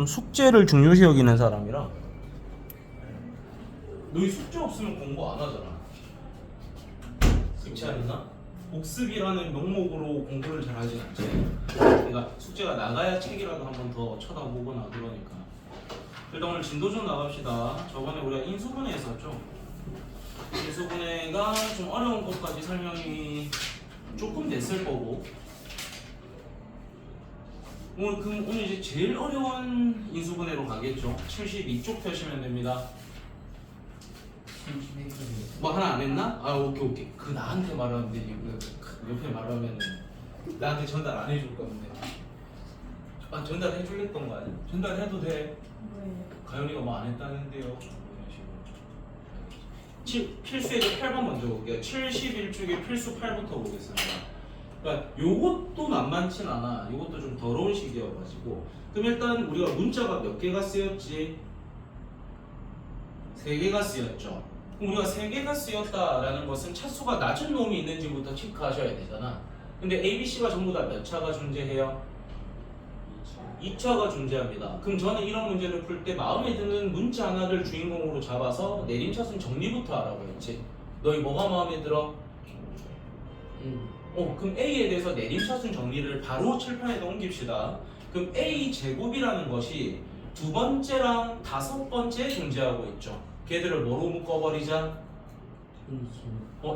숙제를 중요시 여기는 사람이라 너희 숙제 없으면 공부 안 하잖아. 그렇지 않나? 복습이라는 명목으로 공부를 잘 하진 않지. 그러니까 숙제가 나가야 책이라도 한 번 더 쳐다보거나 그러니까. 일단 오늘 진도 좀 나갑시다. 저번에 우리가 인수분해 했었죠. 인수분해가 좀 어려운 것까지 설명이 조금 됐을 거고, 오늘 이제 제일 어려운 인수분해로 가겠죠. 72쪽 펴시면 됩니다. 뭐 하나 안 했나? 아 오케이. 그 나한테 말하면 되지. 그 옆에 말하면 나한테 전달 안 해줄 건데. 아 전달해 줄랬던 거 아니야? 전달해도 돼. 가연이가 뭐 안 했다는데요. 이런 식으로. 필수에서 8번 먼저 볼게요. 71쪽에 필수 8부터 보겠습니다. 그러니까 요것도 만만치 않아. 요것도 좀 더러운 식이어가지고. 그럼 일단 우리가 문자가 몇 개가 쓰였지? 3개가 쓰였죠. 그럼 우리가 3개가 쓰였다라는 것은 차수가 낮은 놈이 있는지부터 체크하셔야 되잖아. 근데 A, B, C가 전부 다 몇 차가 존재해요? 2차가 존재합니다. 그럼 저는 이런 문제를 풀 때 마음에 드는 문자 하나를 주인공으로 잡아서 내림차순 정리부터 하라고 했지. 너희 뭐가 마음에 들어? 그럼 A에 대해서 내림차순 정리를 바로 칠판에다 옮깁시다. 그럼 A 제곱이라는 것이 두 번째랑 다섯 번째에 존재하고 있죠. 걔들을 뭐로 묶어버리자?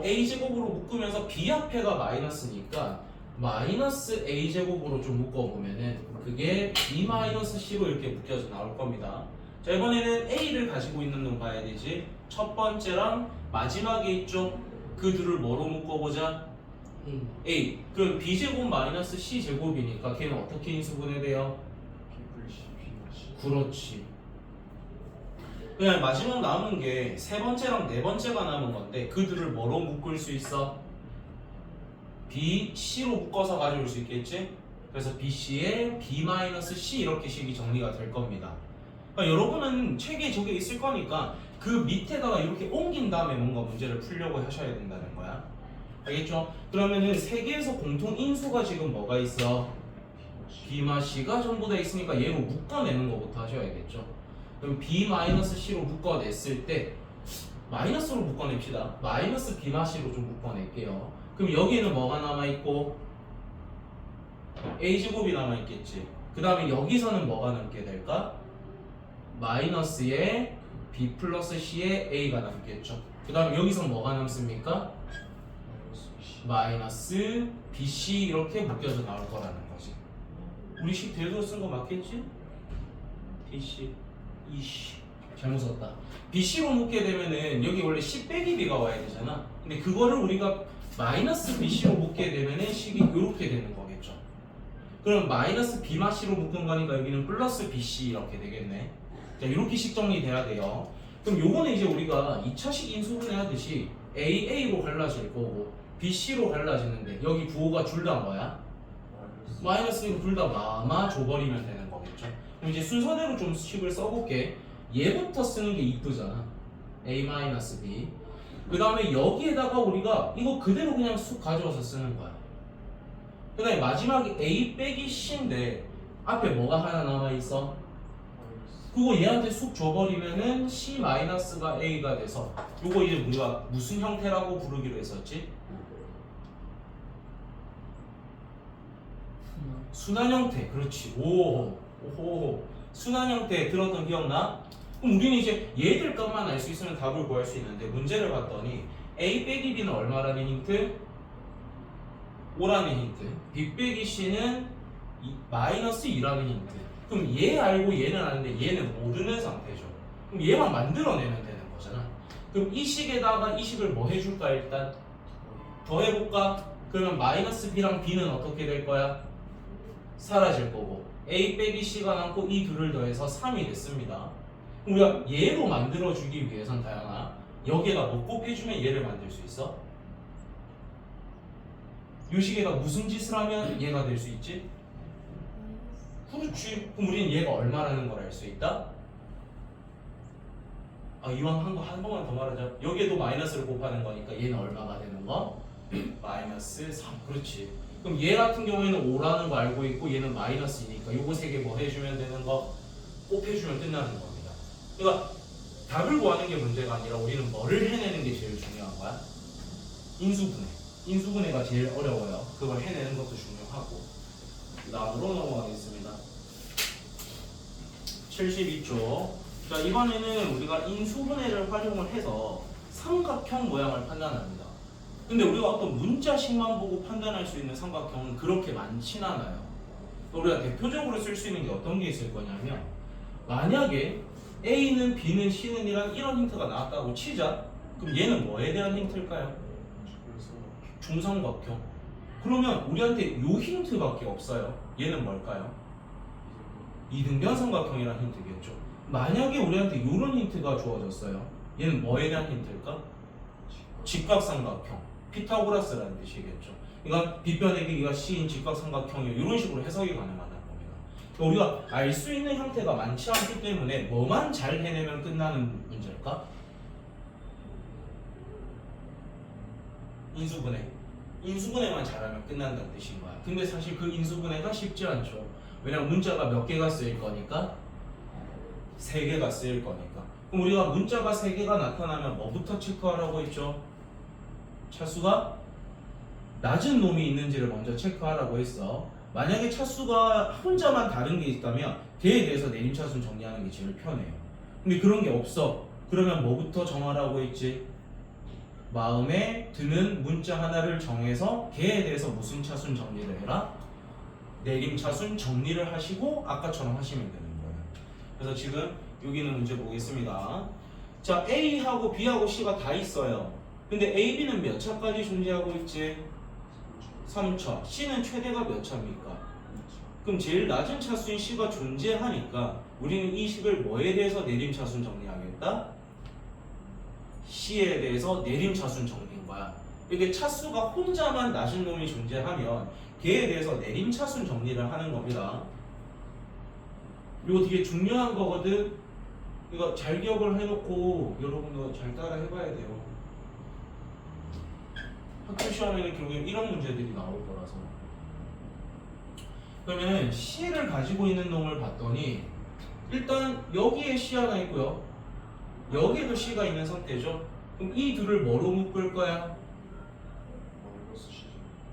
A 제곱으로 묶으면서 B 앞에가 마이너스니까 마이너스 A 제곱으로 좀 묶어보면은 그게 B 마이너스 C로 이렇게 묶여서 나올 겁니다. 자, 이번에는 A를 가지고 있는 놈 봐야 되지. 첫 번째랑 마지막에 있죠. 그 둘을 뭐로 묶어보자? A. 그럼 B 제곱 마이너스 C 제곱이니까 걔는 어떻게 인수분해돼요? 그렇지. 그냥 마지막 남은 게 세 번째랑 네 번째가 남은 건데 그 둘을 뭐로 묶을 수 있어? B, C로 묶어서 가져올 수 있겠지? 그래서 B, C에 B 마이너스 C 이렇게 식이 정리가 될 겁니다. 그러니까 여러분은 책에 저게 있을 거니까 그 밑에다가 이렇게 옮긴 다음에 뭔가 문제를 풀려고 하셔야 된다는 거야. 알겠죠? 그러면은 세 개에서 공통 인수가 지금 뭐가 있어? B마 C가 전부 다 있으니까 얘로 묶어내는 것부터 하셔야겠죠. 그럼 B-C로 묶어냈을 때 마이너스로 묶어냅시다. 마이너스 B마 C로 좀 묶어낼게요. 그럼 여기에는 뭐가 남아있고 A제곱이 남아있겠지. 그 다음에 여기서는 뭐가 남게 될까? 마이너스에 B 플러스 C에 A가 남겠죠. 그 다음에 여기서 뭐가 남습니까? 마이너스 BC 이렇게 묶여서 나올 거라는 거지. 우리 식 대도 쓴 거 맞겠지? BC 이씨 잘못 썼다. BC로 묶게 되면은 여기 원래 C 빼기 B가 와야 되잖아. 근데 그거를 우리가 마이너스 BC로 묶게 되면은 식이 이렇게 되는 거겠죠. 그럼 마이너스 B마 C로 묶은 거니까 여기는 플러스 BC 이렇게 되겠네. 자, 이렇게 식 정리돼야 돼요. 그럼 요거는 이제 우리가 2차식 인수분해 하듯이 AA로 갈라질 거고 BC로 갈라지는데 여기 부호가 둘 다 뭐야? 마이너스니까 둘 다 마마 줘버리면 되는 거겠죠. 그럼 이제 순서대로 좀 식을 써볼게. 얘부터 쓰는 게 이쁘잖아. A-B. 그 다음에 여기에다가 우리가 이거 그대로 그냥 쑥 가져와서 쓰는 거야. 그 다음에 마지막에 A 빼기 C인데 앞에 뭐가 하나 남아있어? 그거 얘한테 쑥 줘버리면은 C-가 A가 돼서 요거 이제 우리가 무슨 형태라고 부르기로 했었지? 순환 형태. 그렇지. 오호. 순환 형태 들었던 기억나? 그럼 우리는 이제 얘들 값만 알 수 있으면 답을 구할 수 있는데 문제를 봤더니 A 빼기 B는 얼마라는 힌트? 5라는 힌트. B 빼기 C는 마이너스 2라는 힌트. 그럼 얘 알고 얘는 아는데 얘는 모르는 상태죠. 그럼 얘만 만들어내면 되는 거잖아. 그럼 이 식에다가 이 식을 뭐 해줄까 일단? 더해볼까? 그러면 마이너스 B랑 B는 어떻게 될 거야? 사라질 거고 A 빼기 C가 남고 이 둘을 더해서 3이 됐습니다. 우리가 얘로 만들어주기 위해선 다양아 여기에다 뭐 곱해주면 얘를 만들 수 있어? 이 식에다 무슨 짓을 하면 얘가 될 수 있지? 그렇지. 그럼 우리는 얘가 얼마라는 걸 알 수 있다? 이왕 한 거 한 번만 더 말하자. 여기에도 마이너스를 곱하는 거니까 얘는 얼마가 되는 거? 마이너스 3. 그렇지. 그럼 얘 같은 경우에는 5라는 거 알고 있고 얘는 마이너스니까 요거 세 개 뭐 해주면 되는 거? 곱해주면 끝나는 겁니다. 그러니까 답을 구하는 게 문제가 아니라 우리는 뭐를 해내는 게 제일 중요한 거야? 인수분해. 인수분해가 제일 어려워요. 그걸 해내는 것도 중요하고. 다음으로 넘어가겠습니다. 72쪽. 자, 이번에는 우리가 인수분해를 활용을 해서 삼각형 모양을 판단합니다. 근데 우리가 어떤 문자식만 보고 판단할 수 있는 삼각형은 그렇게 많진 않아요. 우리가 대표적으로 쓸 수 있는 게 어떤 게 있을 거냐면, 만약에 A는 B는 C는 이란 이런 힌트가 나왔다고 치자. 그럼 얘는 뭐에 대한 힌트일까요? 중삼각형. 그러면 우리한테 요 힌트밖에 없어요. 얘는 뭘까요? 이등변 삼각형이라는 힌트겠죠. 만약에 우리한테 요런 힌트가 주어졌어요. 얘는 뭐에 대한 힌트일까? 직각삼각형. 피타고라스라는 뜻이겠죠. 그러니까 빗변의 길이가 C인 직각삼각형이 이런 식으로 해석이 가능하다는 겁니다. 우리가 알 수 있는 형태가 많지 않기 때문에 뭐만 잘 해내면 끝나는 문제일까? 인수분해. 인수분해만 잘하면 끝난다는 뜻인 거야. 근데 사실 그 인수분해가 쉽지 않죠. 왜냐면 문자가 몇 개가 쓰일 거니까? 3개가 쓰일 거니까. 그럼 우리가 문자가 3개가 나타나면 뭐부터 체크하라고 했죠? 차수가 낮은 놈이 있는지를 먼저 체크하라고 했어. 만약에 차수가 혼자만 다른 게 있다면 걔에 대해서 내림차순 정리하는 게 제일 편해요. 근데 그런 게 없어. 그러면 뭐부터 정하라고 했지? 마음에 드는 문자 하나를 정해서 걔에 대해서 무슨 차순 정리를 해라? 내림차순 정리를 하시고 아까처럼 하시면 되는 거예요. 그래서 지금 여기는 문제 보겠습니다. 자, A하고 B하고 C가 다 있어요. 근데 A, B는 몇 차까지 존재하고 있지? 3차. C는 최대가 몇 차입니까? 그럼 제일 낮은 차수인 C가 존재하니까 우리는 이 식을 뭐에 대해서 내림차순 정리하겠다? C에 대해서 내림차순 정리인 거야. 이게 차수가 혼자만 낮은 놈이 존재하면 걔에 대해서 내림차순 정리를 하는 겁니다. 이거 되게 중요한 거거든. 이거 잘 기억을 해놓고 여러분도 잘 따라 해봐야 돼요. 학교 시험에는 결국엔 이런 문제들이 나올 거라서. 그러면 C를 가지고 있는 놈을 봤더니 일단 여기에 C 하나 있고요. 여기에도 C가 있는 상태죠. 그럼 이 둘을 뭐로 묶을 거야?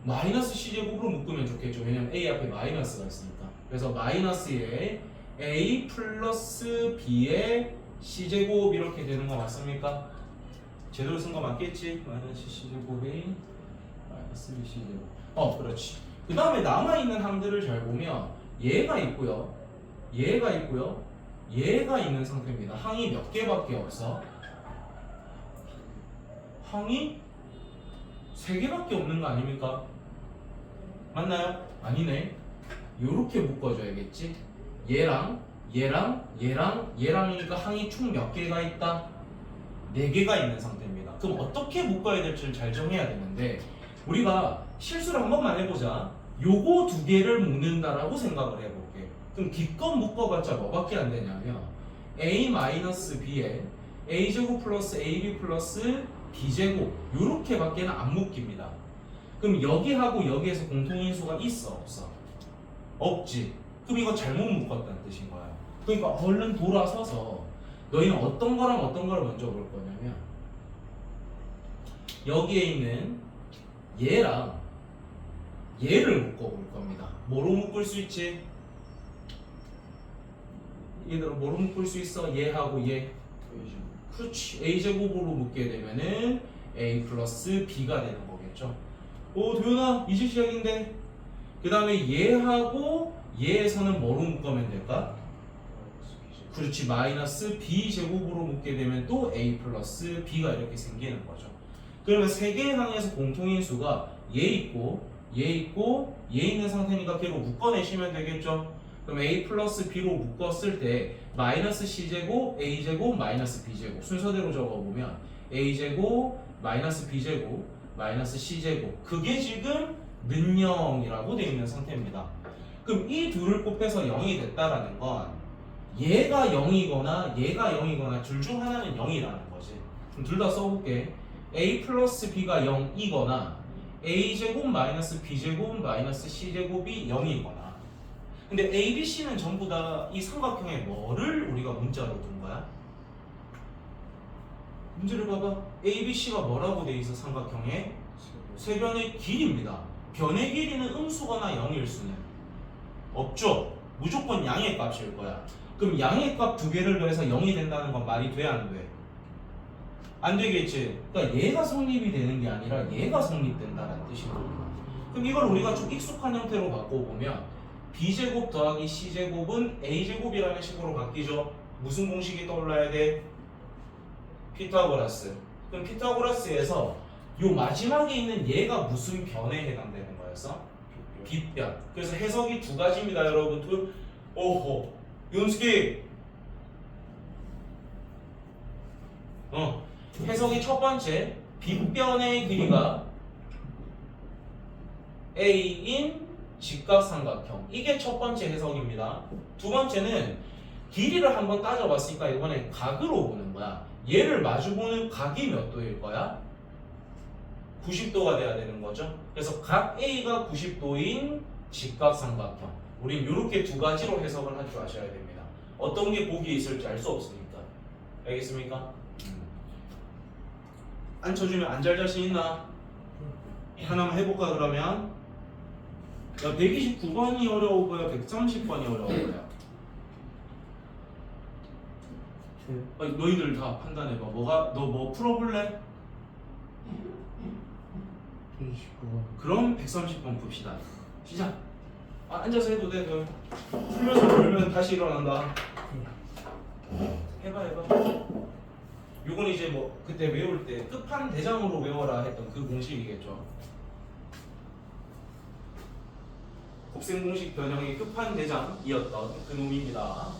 마이너스 C제곱으로 묶으면 좋겠죠. 왜냐면 A 앞에 마이너스가 있으니까. 그래서 마이너스에 A 플러스 B의 C제곱 이렇게 되는 거 맞습니까? 제대로 쓴 거 맞겠지? 마이너스 C제곱에 마이너스 B C제곱. 그렇지. 그 다음에 남아있는 항들을 잘 보면 얘가 있고요. 얘가 있고요. 얘가 있는 상태입니다. 항이 몇 개밖에 없어? 항이 3개밖에 없는 거 아닙니까? 맞나요? 아니네. 요렇게 묶어줘야겠지? 얘랑 얘랑 얘랑 얘랑이니까 항이 총 몇 개가 있다? 4개가 있는 상태입니다. 그럼 어떻게 묶어야 될지를 잘 정해야 되는데 우리가 실수를 한 번만 해보자. 요거 2개를 묶는다라고 생각을 해볼게. 그럼 기껏 묶어봤자 뭐밖에 안 되냐면 A-B에 A제곱 플러스 AB 플러스 B제곱 요렇게밖에는 안 묶입니다. 그럼 여기하고 여기에서 공통인수가 있어 없어? 없지. 그럼 이거 잘못 묶었다는 뜻인 거야. 그러니까 얼른 돌아서서 너희는 어떤 거랑 어떤 걸 먼저 볼 거냐면 여기에 있는 얘랑 얘를 묶어볼 겁니다. 뭐로 묶을 수 있지? 얘들아 뭐로 묶을 수 있어? 얘하고 얘. 그렇지. A제곱으로 묶게 되면은 A 플러스 B가 되는 거겠죠. 오 도현아 이제 시작인데. 그 다음에 얘하고 얘에서는 뭐로 묶으면 될까? 그렇지. 마이너스 B제곱으로 묶게 되면 또 A 플러스 B가 이렇게 생기는 거죠. 그러면 3개의 항에서 공통인수가 얘 있고 얘 있고 얘 있는 상태니까 걔로 묶어내시면 되겠죠. 그럼 A 플러스 B로 묶었을 때 마이너스 C제곱, A제곱, 마이너스 B제곱 순서대로 적어보면 A제곱, 마이너스 B제곱, 마이너스 C제곱 그게 지금 는0이라고 되어 있는 상태입니다. 그럼 이 둘을 곱해서 0이 됐다라는 건 얘가 0이거나 얘가 0이거나 둘 중 하나는 0이라는 거지. 그럼 둘 다 써볼게. A 플러스 B가 0이거나 A제곱 마이너스 B제곱 마이너스 C제곱이 0이거나 근데 A, B, C는 전부 다 이 삼각형의 뭐를 우리가 문자로 둔 거야? 문제를 봐봐. A, B, C가 뭐라고 돼 있어? 삼각형의 세 변의 길이입니다. 변의 길이는 음수거나 0일 수는 없죠. 무조건 양의 값일 거야. 그럼 양의 값 두 개를 더해서 0이 된다는 건 말이 돼, 안 돼? 안 되겠지. 그러니까 얘가 성립이 되는 게 아니라 얘가 성립된다는 뜻이거든요. 그럼 이걸 우리가 좀 익숙한 형태로 바꿔보면 B제곱 더하기 C제곱은 A제곱이라는 식으로 바뀌죠. 무슨 공식이 떠올라야 돼? 피타고라스. 그럼 피타고라스에서 요 마지막에 있는 얘가 무슨 변에 해당되는 거였어? 빗변. 그래서 해석이 두 가지입니다, 여러분. 오호, 윤스키. 해석이 첫 번째, 빗변의 길이가 A인 직각삼각형. 이게 첫 번째 해석입니다. 두 번째는 길이를 한번 따져봤으니까 이번에 각으로 보는 거야. 얘를 마주보는 각이 몇 도일 거야? 90도가 돼야 되는 거죠. 그래서 각 A가 90도인 직각삼각형. 우린 이렇게 두 가지로 해석을 할 줄 아셔야 됩니다. 어떤 게 보기에 있을지 알 수 없으니까. 알겠습니까? 앉혀주면 안 잘 자신 있나? 하나만 해볼까 그러면? 야, 129번이 어려워 보여? 130번이 어려워 보여? 아니, 너희들 다 판단해봐. 너 뭐 풀어볼래? 129번. 그럼 130번 풉시다. 시작. 앉아서 해도 돼. 그럼 풀면서 놀면 다시 일어난다. 해봐. 요건 이제 뭐 그때 외울 때 끝판 대장으로 외워라 했던 그 공식이겠죠. 곱셈 공식 변형의 끝판 대장이었던 그 놈입니다.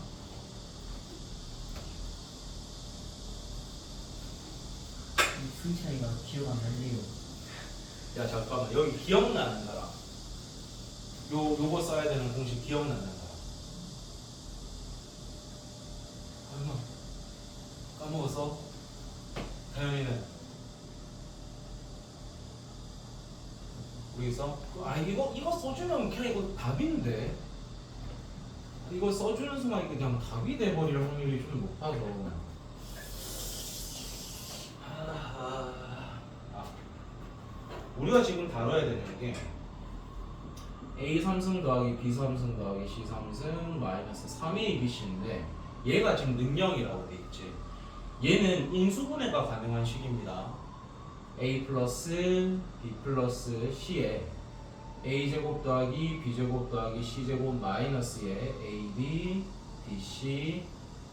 이 차이가 기억 안 나네요. 야 잠깐만, 여기 기억나는 사람, 요거 써야 되는 공식 기억나는 사람. 설마 까먹었어? 다현이는 모르겠어? 이거 써주면 그냥 이거 답인데, 이거 써주는 순간 그냥 답이 돼버릴 확률이 좀 높아서. 우리가 지금 다뤄야 되는 게 A 3승 더하기 B 3승 더하기 C 3승 마이너스 3A BC인데 얘가 지금 능령이라고 돼 있지. 얘는 인수분해가 가능한 식입니다. A 플러스 B 플러스 C에 A제곱 더하기 B제곱 더하기 C제곱 마이너스에 AB, BC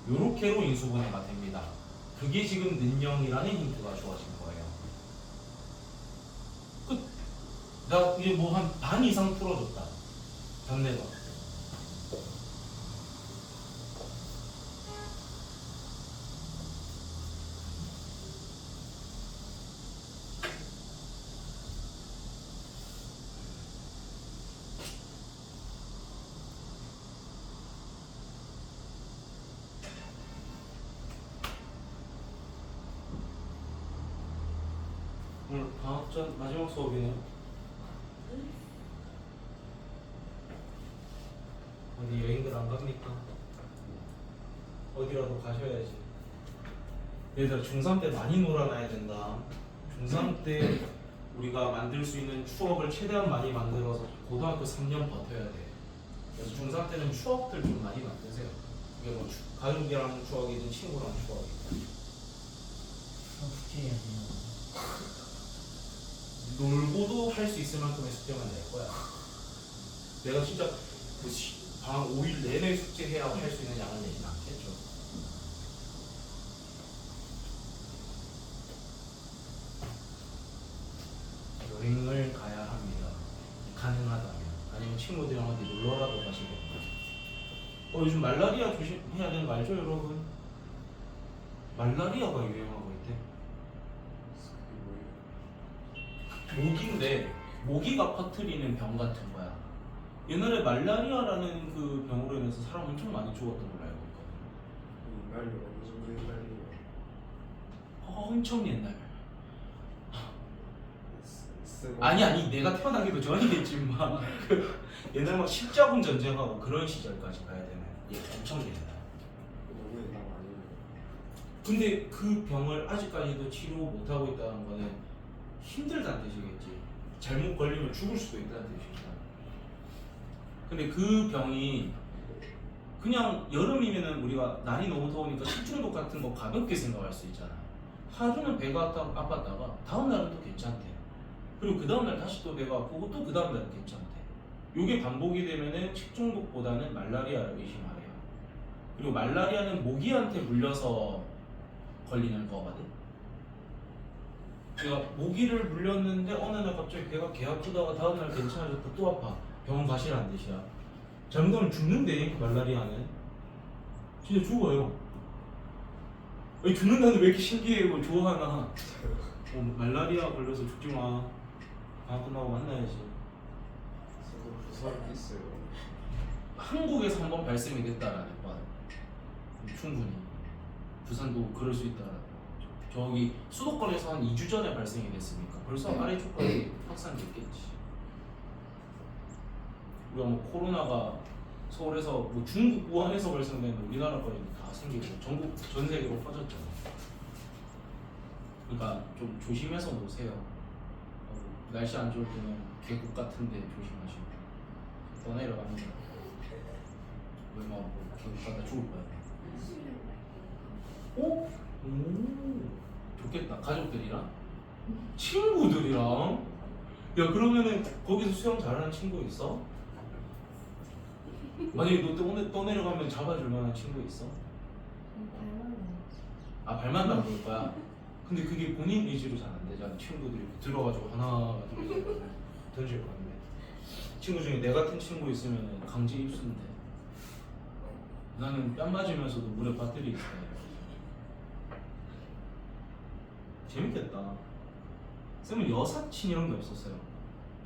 요렇게로 인수분해가 됩니다. 그게 지금 능령이라는 힌트가 주어진 거예요. 나 이제 뭐 한 반 이상 풀어줬다. 답내가. 오늘 방학 전 마지막 수업이네요. 어디 여행들 안 갑니까? 어디라도 가셔야지. 얘들아 중3 때 많이 놀아놔야 된다. 중3 때 우리가 만들 수 있는 추억을 최대한 많이 만들어서 고등학교 3년 버텨야 돼. 그래서 중3 때는 추억들 좀 많이 만드세요. 이게 뭐 가족이랑 추억이든 친구랑 추억이든. 숙제해야 돼요. 놀고도 할 수 있을 만큼의 숙제만 낼 거야. 내가 진짜 방 5일 내내 숙제해야 할 수 있는 양을 내진 않겠죠. 여행을 가야 합니다. 가능하다면. 아니면 친구들이랑 어디 놀러라도 가시고. 요즘 말라리아 조심해야 되는 거 알죠, 여러분? 말라리아가 유행하고 있대. 모기인데 모기가 퍼뜨리는 병 같은 거야. 옛날에 말라리아라는 그 병으로 인해서 사람 엄청 많이 죽었던 걸로 알고 있거든요. 옛날이 무슨 옛날이에요? 엄청 옛날. 쓰고. 아니 내가 태어나기도 전이겠지만 그 옛날 막 십자군 전쟁하고 그런 시절까지 가야 되면 얘 엄청 옛날. 너무 옛날 아니에요. 근데 그 병을 아직까지도 치료 못하고 있다는 거는 힘들다는 뜻이겠지. 잘못 걸리면 죽을 수도 있다는 뜻이다. 근데 그 병이 그냥 여름이면은 우리가 날이 너무 더우니까 식중독 같은 거 가볍게 생각할 수 있잖아. 하루는 배가 아팠다가 다음 날은 또 괜찮대. 그리고 그 다음 날 다시 또 배가 아프고 또 그 다음 날은 괜찮대. 요게 반복이 되면은 식중독보다는 말라리아를 의심하래요. 그리고 말라리아는 모기한테 물려서 걸리는 거거든. 제가 모기를 물렸는데 어느 날 갑자기 배가 개 아프다가 다음 날 괜찮아졌다 또 아파. 병원 가시라는 뜻이야. 잘못하면 죽는데 말라리아는 진짜 죽어요. 아니, 죽는다는 왜 이렇게 신기해? 뭐 좋아하나? 말라리아 걸려서 죽지 마. 방학 끝나고 만나야지. 저도 부산 있어요. 한국에서 한번 발생이 됐다라는 건 충분히 부산도 그럴 수 있다라는 거. 저기 수도권에서 한 2주 전에 발생이 됐으니까 벌써 아래쪽까지 확산됐겠지. 우리가 뭐 코로나가 서울에서 뭐 중국 우한에서 발생됐는데 우리나라까지 다 생기고 전국 전 세계로 퍼졌잖아. 그러니까 좀 조심해서 노세요. 날씨 안 좋을 때는 계곡 같은데 조심하시고 떠내려 갑니다. 얼마 뭐 계곡 가다 죽을 거야. 오? 오 좋겠다. 가족들이랑 친구들이랑. 야 그러면은 거기서 수영 잘하는 친구 있어? 만약에 너 오늘 떠내려가면 잡아줄 만한 친구 있어? 아 발만 담글 거야? 근데 그게 본인 의지로 잘 안 되잖아. 친구들이 들어가지고 하나 둘 셋 던질 건데 친구 중에 내 같은 친구 있으면 강제 입수인데 나는 뺨 맞으면서도 물에 빠뜨리기 때문에 재밌겠다. 쌤은 여사친 이런 게 없었어요.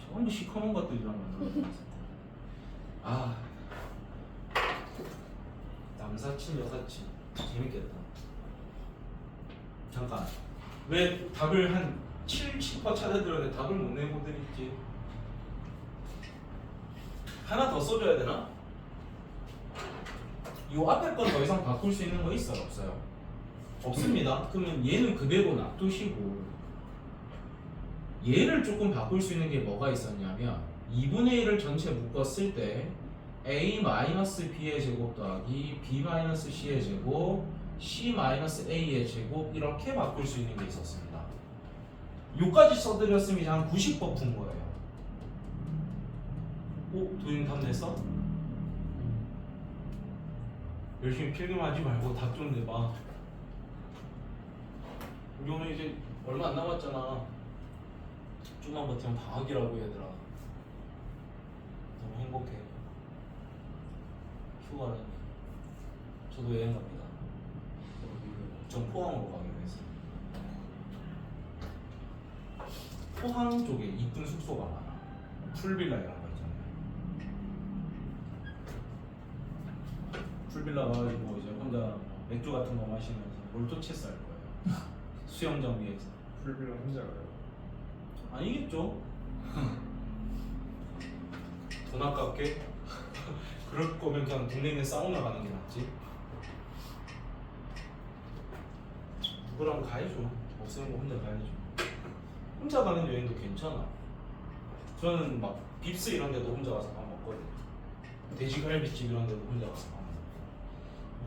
전부 시커먼 것들이랑 만들어놨어요. 아 남사친 여사친 재밌겠다. 잠깐 왜 답을 한 70% 찾아들었는데 답을 못 내고 드렸지? 하나 더 써줘야 되나? 이 앞에 건 더 이상 바꿀 수 있는 거 있어요? 없어요? 없습니다. 그러면 얘는 그대로 놔두시고 얘를 조금 바꿀 수 있는 게 뭐가 있었냐면 2분의 1을 전체 묶었을 때 a-b의 제곱 더하기 b-c의 제곱 c-a의 제곱 이렇게 바꿀 수 있는 게 있었습니다. 요까지 써드렸으면 이제 한 90번 푼 거예요. 오? 도윤 답 냈어? 열심히 필기하지 말고 답 좀 내봐. 우리 오늘 이제 얼마 안 남았잖아. 좀만 버티면 방학이라고 얘들아. 너무 행복해. 휴가는 저도 여행 갑니다. 전 포항으로 가기로 했어요. 포항 쪽에 이쁜 숙소가 많아. 풀빌라 이런 거 있잖아요. 풀빌라 가가지고 이제 혼자 맥주 같은 거 마시면서 롤토체스 할 거예요. 수영장 위에서. 풀빌라 혼자 가요. 아니겠죠? 돈 아깝게? 그럴 거면 그냥 동네 있는 사우나 가는 게 낫지. 누구랑 가야죠. 없으면 뭐 혼자 가야죠. 혼자 가는 여행도 괜찮아. 저는 막 빕스 이런 데도 혼자 가서 밥 먹거든요. 돼지갈비집 이런 데도 혼자 가서 밥 먹고.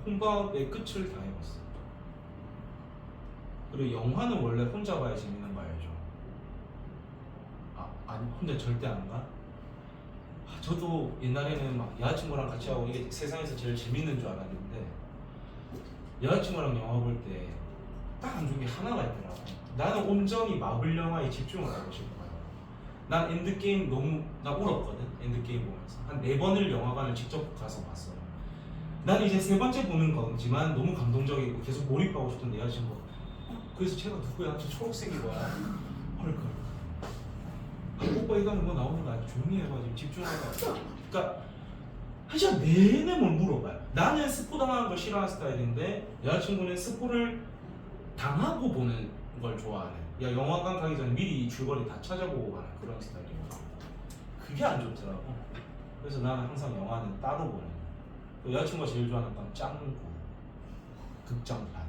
혼밥의 끝을 다 해봤어. 그리고 영화는 원래 혼자 봐야 재밌는 거 알죠? 아니 혼자 절대 안 가? 저도 옛날에는 막 여자친구랑 같이 하고 이게 세상에서 제일 재밌는 줄 알았는데 여자친구랑 영화 볼 때 딱 안 좋은 게 하나가 있더라고. 나는 온전히 마블 영화에 집중을 하고 싶어요. 난 엔드게임 너무 나 울었거든. 엔드게임 보면서 한 4번을 영화관을 직접 가서 봤어요. 난 이제 3번째 보는 거지만 너무 감동적이고 계속 몰입하고 싶은 내 여자친구. 그래서 제가 누구야? 저 초록색이 뭐야? 헐크. 오빠 이거 뭐 나오는 거 아니야? 조용히 해봐 지금 집중하고. 그러니까 한 시간 내내 뭘 물어봐요. 나는 스포 당하는 걸 싫어하는 스타일인데 여자친구는 스포를 당하고 보는 걸 좋아하는. 야 영화관 가기 전에 미리 줄거리 다 찾아보고 가는 그런 스타일이에요. 그게 안 좋더라고. 그래서 나는 항상 영화는 따로 보는 거야. 그 여자친구가 제일 좋아하는 건 짱구 극장판.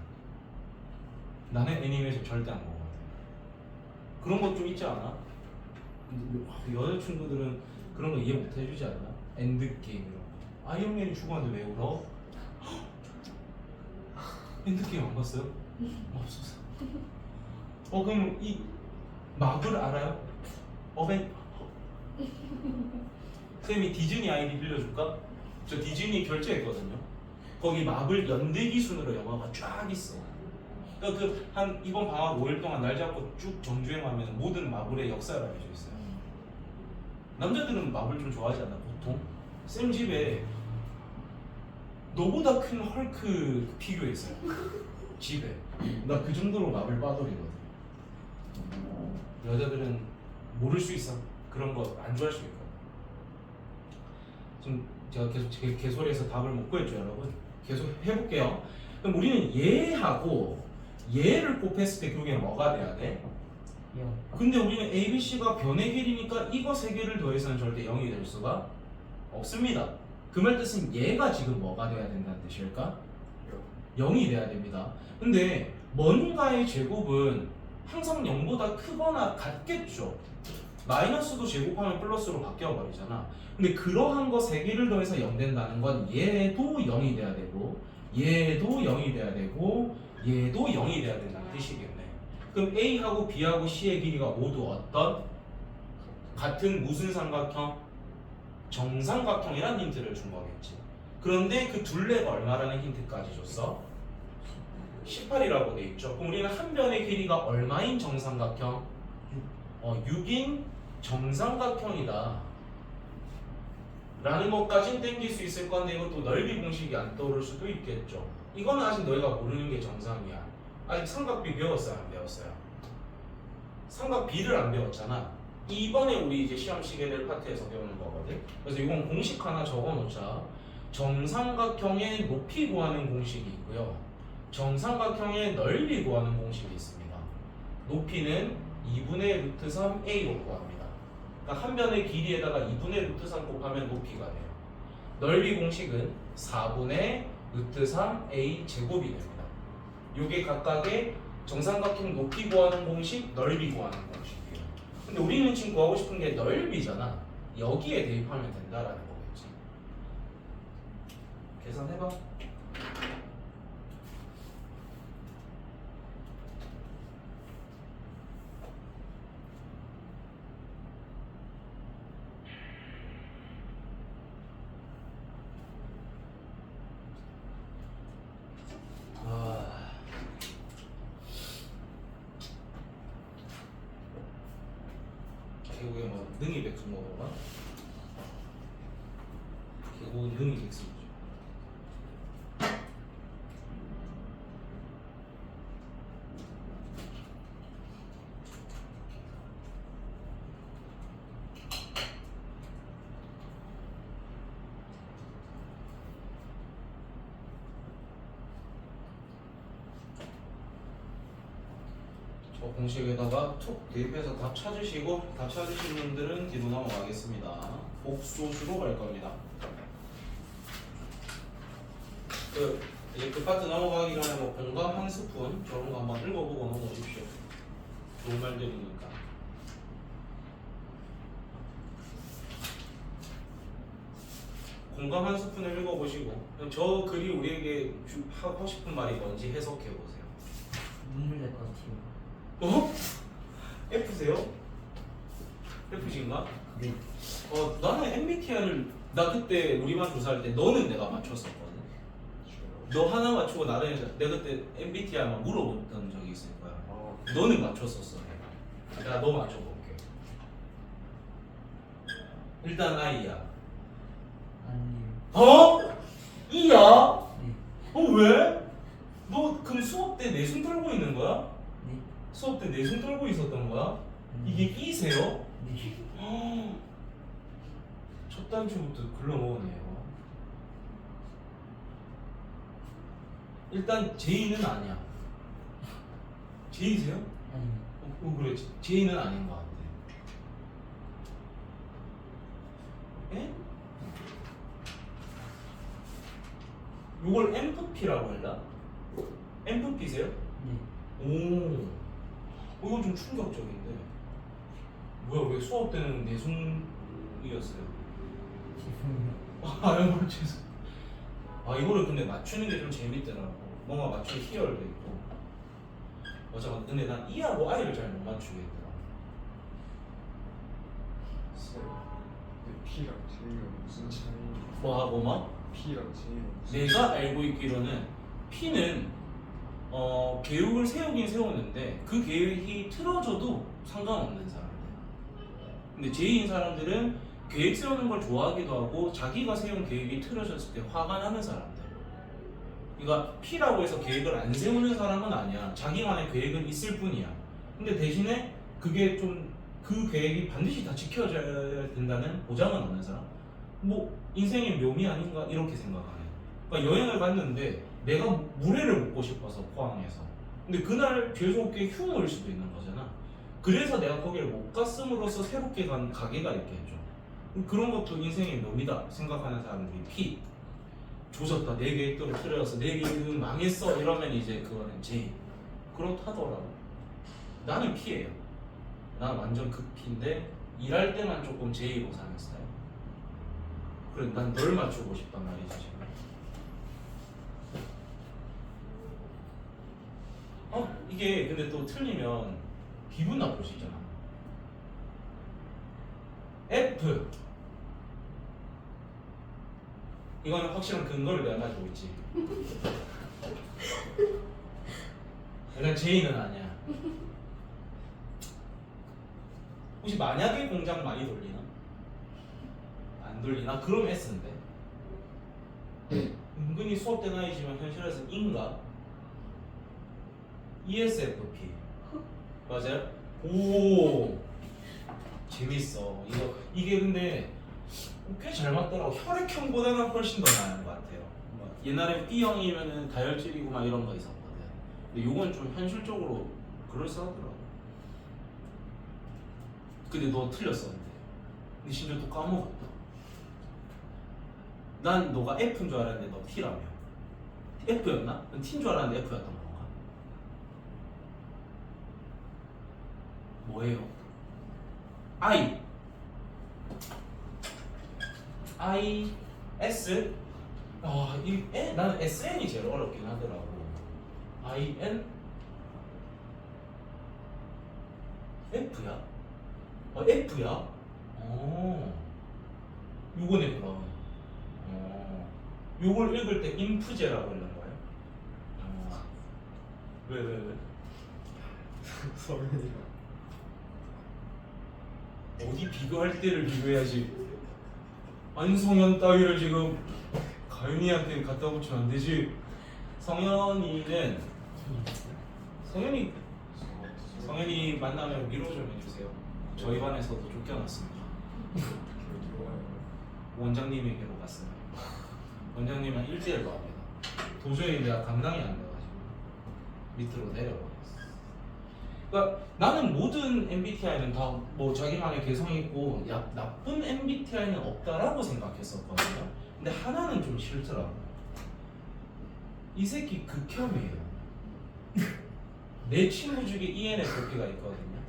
나는 애니메이션 절대 안 보거든. 그런 것 좀 있지 않아? 그 여자친구들은 그런 거 이해 못 해주지 않나? 엔드게임 이런 거. 아이언맨이 죽었는데 왜 울어? 엔드게임 안 봤어요? 없었어. 그럼 이 마블 알아요? 쌤이 디즈니 아이디 빌려줄까? 저 디즈니 결제했거든요. 거기 마블 연대 기순으로 영화가 쫙 있어. 그러니까 한 이번 방학 5일 동안 날 잡고 쭉 정주행하면 모든 마블의 역사를 알려져 있어요. 남자들은 마블 좀 좋아하지 않나 보통? 쌤 집에 너보다 큰 헐크 피규어 있어요. 집에. 나 그 정도로 마블 빠돌이거든. 여자들은 모를 수 있어. 그런 거 안 좋아할 수 있거든. 지금 제가 계속 제 개소리해서 답을 못 구했죠, 여러분. 계속 해볼게요. 그럼 우리는 얘하고 얘를 곱했을 때 교계는 뭐가 돼야 돼? 영. 근데 우리는 A, B, C가 변의 길이니까 이거 세 개를 더해서는 절대 0이 될 수가 없습니다. 그 말 뜻은 얘가 지금 뭐가 돼야 된다는 뜻일까? 0이 돼야 됩니다. 근데 뭔가의 제곱은 항상 0보다 크거나 같겠죠. 마이너스도 제곱하면 플러스로 바뀌어버리잖아. 근데 그러한 거 세 개를 더해서 0 된다는 건 얘도 0이 돼야 되고 얘도 0이 돼야 되고 얘도 0이 돼야 된다는 뜻이겠네. 그럼 A하고 B하고 C의 길이가 모두 어떤? 같은 무슨 삼각형? 정삼각형이라는 힌트를 준 거겠지. 그런데 그 둘레가 얼마라는 힌트까지 줬어? 18이라고 돼 있죠. 그럼 우리는 한 변의 길이가 얼마인 정삼각형? 6인 정삼각형이다 라는 것까진 땡길 수 있을 건데 이것도 넓이 공식이 안 떠오를 수도 있겠죠. 이거는 아직 너희가 모르는 게 정상이야. 아직 삼각비 배웠어요? 안 배웠어요? 삼각비를 안 배웠잖아. 이번에 우리 이제 시험 치게 될 파트에서 배우는 거거든. 그래서 이건 공식 하나 적어 놓자. 정삼각형의 높이 구하는 공식이 있고요. 정삼각형의 넓이 구하는 공식이 있습니다. 높이는 2분의 루트 3a로 구합니다. 그러니까 한 변의 길이에다가 2분의 루트 3 곱하면 높이가 돼요. 넓이 공식은 4분의 루트 3a 제곱이 됩니다. 이게 각각의 정삼각형 높이 구하는 공식, 넓이 구하는 공식이에요. 근데 우리는 지금 구하고 싶은 게 넓이잖아. 여기에 대입하면 된다라는 거겠지. 계산해봐. 결국에 뭐 능이 백수 먹어봐. 결국은 능이 백수죠. 저 공식에다가 툭 대입해서 답 찾으시고 답 찾으신 분들은 뒤로 넘어가겠습니다. 복소수로 갈 겁니다. 이제 그 파트 넘어가기 전에 뭐 공감 한 스푼 저런 거 한번 읽어보고 넘어오십시오. 좋은 말들이니까. 공감 한 스푼을 읽어보시고 저 글이 우리에게 하고 싶은 말이 뭔지 해석해보세요. 눈물 날 것 같아요. F세요? F신가? 네. 나는 MBTI를 나 그때 우리반 조사할 때 너는 내가 맞췄었거든. 너 하나 맞추고 나는 내가 그때 MBTI만 물어봤던 적이 있을 거야. 너는 맞췄었어. 내가 너 맞춰볼게. 일단 I야. 아니요. E야? 네. 왜? 너 그럼 수업 때 내숭 떨고 있는 거야? 네. 수업 때 내숭 떨고 있었던 거야? 이게 E세요? 네. 첫 단추부터 글러먹었네요. 일단 J는 아니야. J세요? 아니요. 그래. J는 아닌 것 같아. 에? 요걸 MFP라고 했나? MFP세요? 네. 오, 이거 좀 충격적인데. 뭐야, 왜 수업 때는 내숭이었어요? 죄송해요. 아, 죄송. 아, 이거를 근데 맞추는 게 좀 재밌더라고. 뭔가 맞추기 희열도 있고. 맞아, 근데 난 E하고 I를 잘 못 맞추겠더라. 쌤, 근데 P랑 J는 무슨 차이? 뭐하고 뭐? P랑 J는 무슨 내가 알고 있기로는 P는 계획을 세우긴 세우는데 그 계획이 틀어져도 상관없는 사람들. 근데 J인 사람들은 계획 세우는 걸 좋아하기도 하고 자기가 세운 계획이 틀어졌을 때 화가 나는 사람들. 그러니까 P라고 해서 계획을 안 세우는 사람은 아니야. 자기만의 계획은 있을 뿐이야. 근데 대신에 그게 좀 그 계획이 반드시 다 지켜져야 된다는 보장은 없는 사람. 뭐 인생의 묘미 아닌가 이렇게 생각하네. 그러니까 여행을 갔는데 내가 물회를 먹고 싶어서 포항에서. 근데 그날 죄송하게 흉을 수도 있는 거잖아. 그래서 내가 거기를 못 갔음으로써 새롭게 간 가게가 있겠죠. 그런 것도 인생의 묘미다 생각하는 사람들이 P. 조졌다, 내 계획대로 틀어졌어, 내 계획은 망했어 이러면 이제 그거는 J. 그렇다더라고. 나는 P예요. 난 완전 극 P인데 일할 때만 조금 J로 사는 스타일. 그래, 난 널 맞추고 싶단 말이지 지금. 이게 근데 또 틀리면 기분 나쁠 수 있잖아. F. 이거는 확실한 근거를 내가 가지고 있지. 일단 J는 아니야. 혹시 만약에 공장 많이 돌리나? 안 돌리나? 그럼 S인데. 은근히 수업 때는 I지만 현실에서 E인가? ESFP. 맞아요? 오, 재밌어. 이게 근데 꽤 잘 맞더라고. 혈액형보다는 훨씬 더 나은 것 같아요. 옛날에 B형이면은 다혈질이고 막 이런 거 있었거든. 근데 요건 좀 현실적으로 그럴싸하더라고. 근데 너 틀렸었는데. 근데 심지어 또 까먹었다. 난 너가 F인 줄 알았는데 너 T라며. F였나? 난 T인 줄 알았는데 F였던 건가? 뭐예요? I. I, S? 나는 SN이 제일 어렵긴 하더라고. I, N? F야? F야? 요거네 그럼. 요걸 읽을 때 인프제라고 읽는 거예요? 왜? 성현이랑 어디 비교할 때를 비교해야지. 안성현 따위를 지금 가윤이한테 갖다 붙이면 안 되지. 성현이는 성현이 만나면 위로 좀 해주세요. 저희 반에서도 쫓겨났습니다. 누가요? 원장님에게로 갔습니다. 원장님은 1대1로 합니다. 도저히 내가 감당이 안 돼가지고 밑으로 내려버렸어. 그러니까 나는 모든 MBTI는 다 뭐 자기만의 개성이 있고 나쁜 MBTI는 없다라고 생각했었거든요. 근데 하나는 좀 싫더라고. 이 새끼 극혐이에요. 내 친구 중에 ENFP가 있거든요.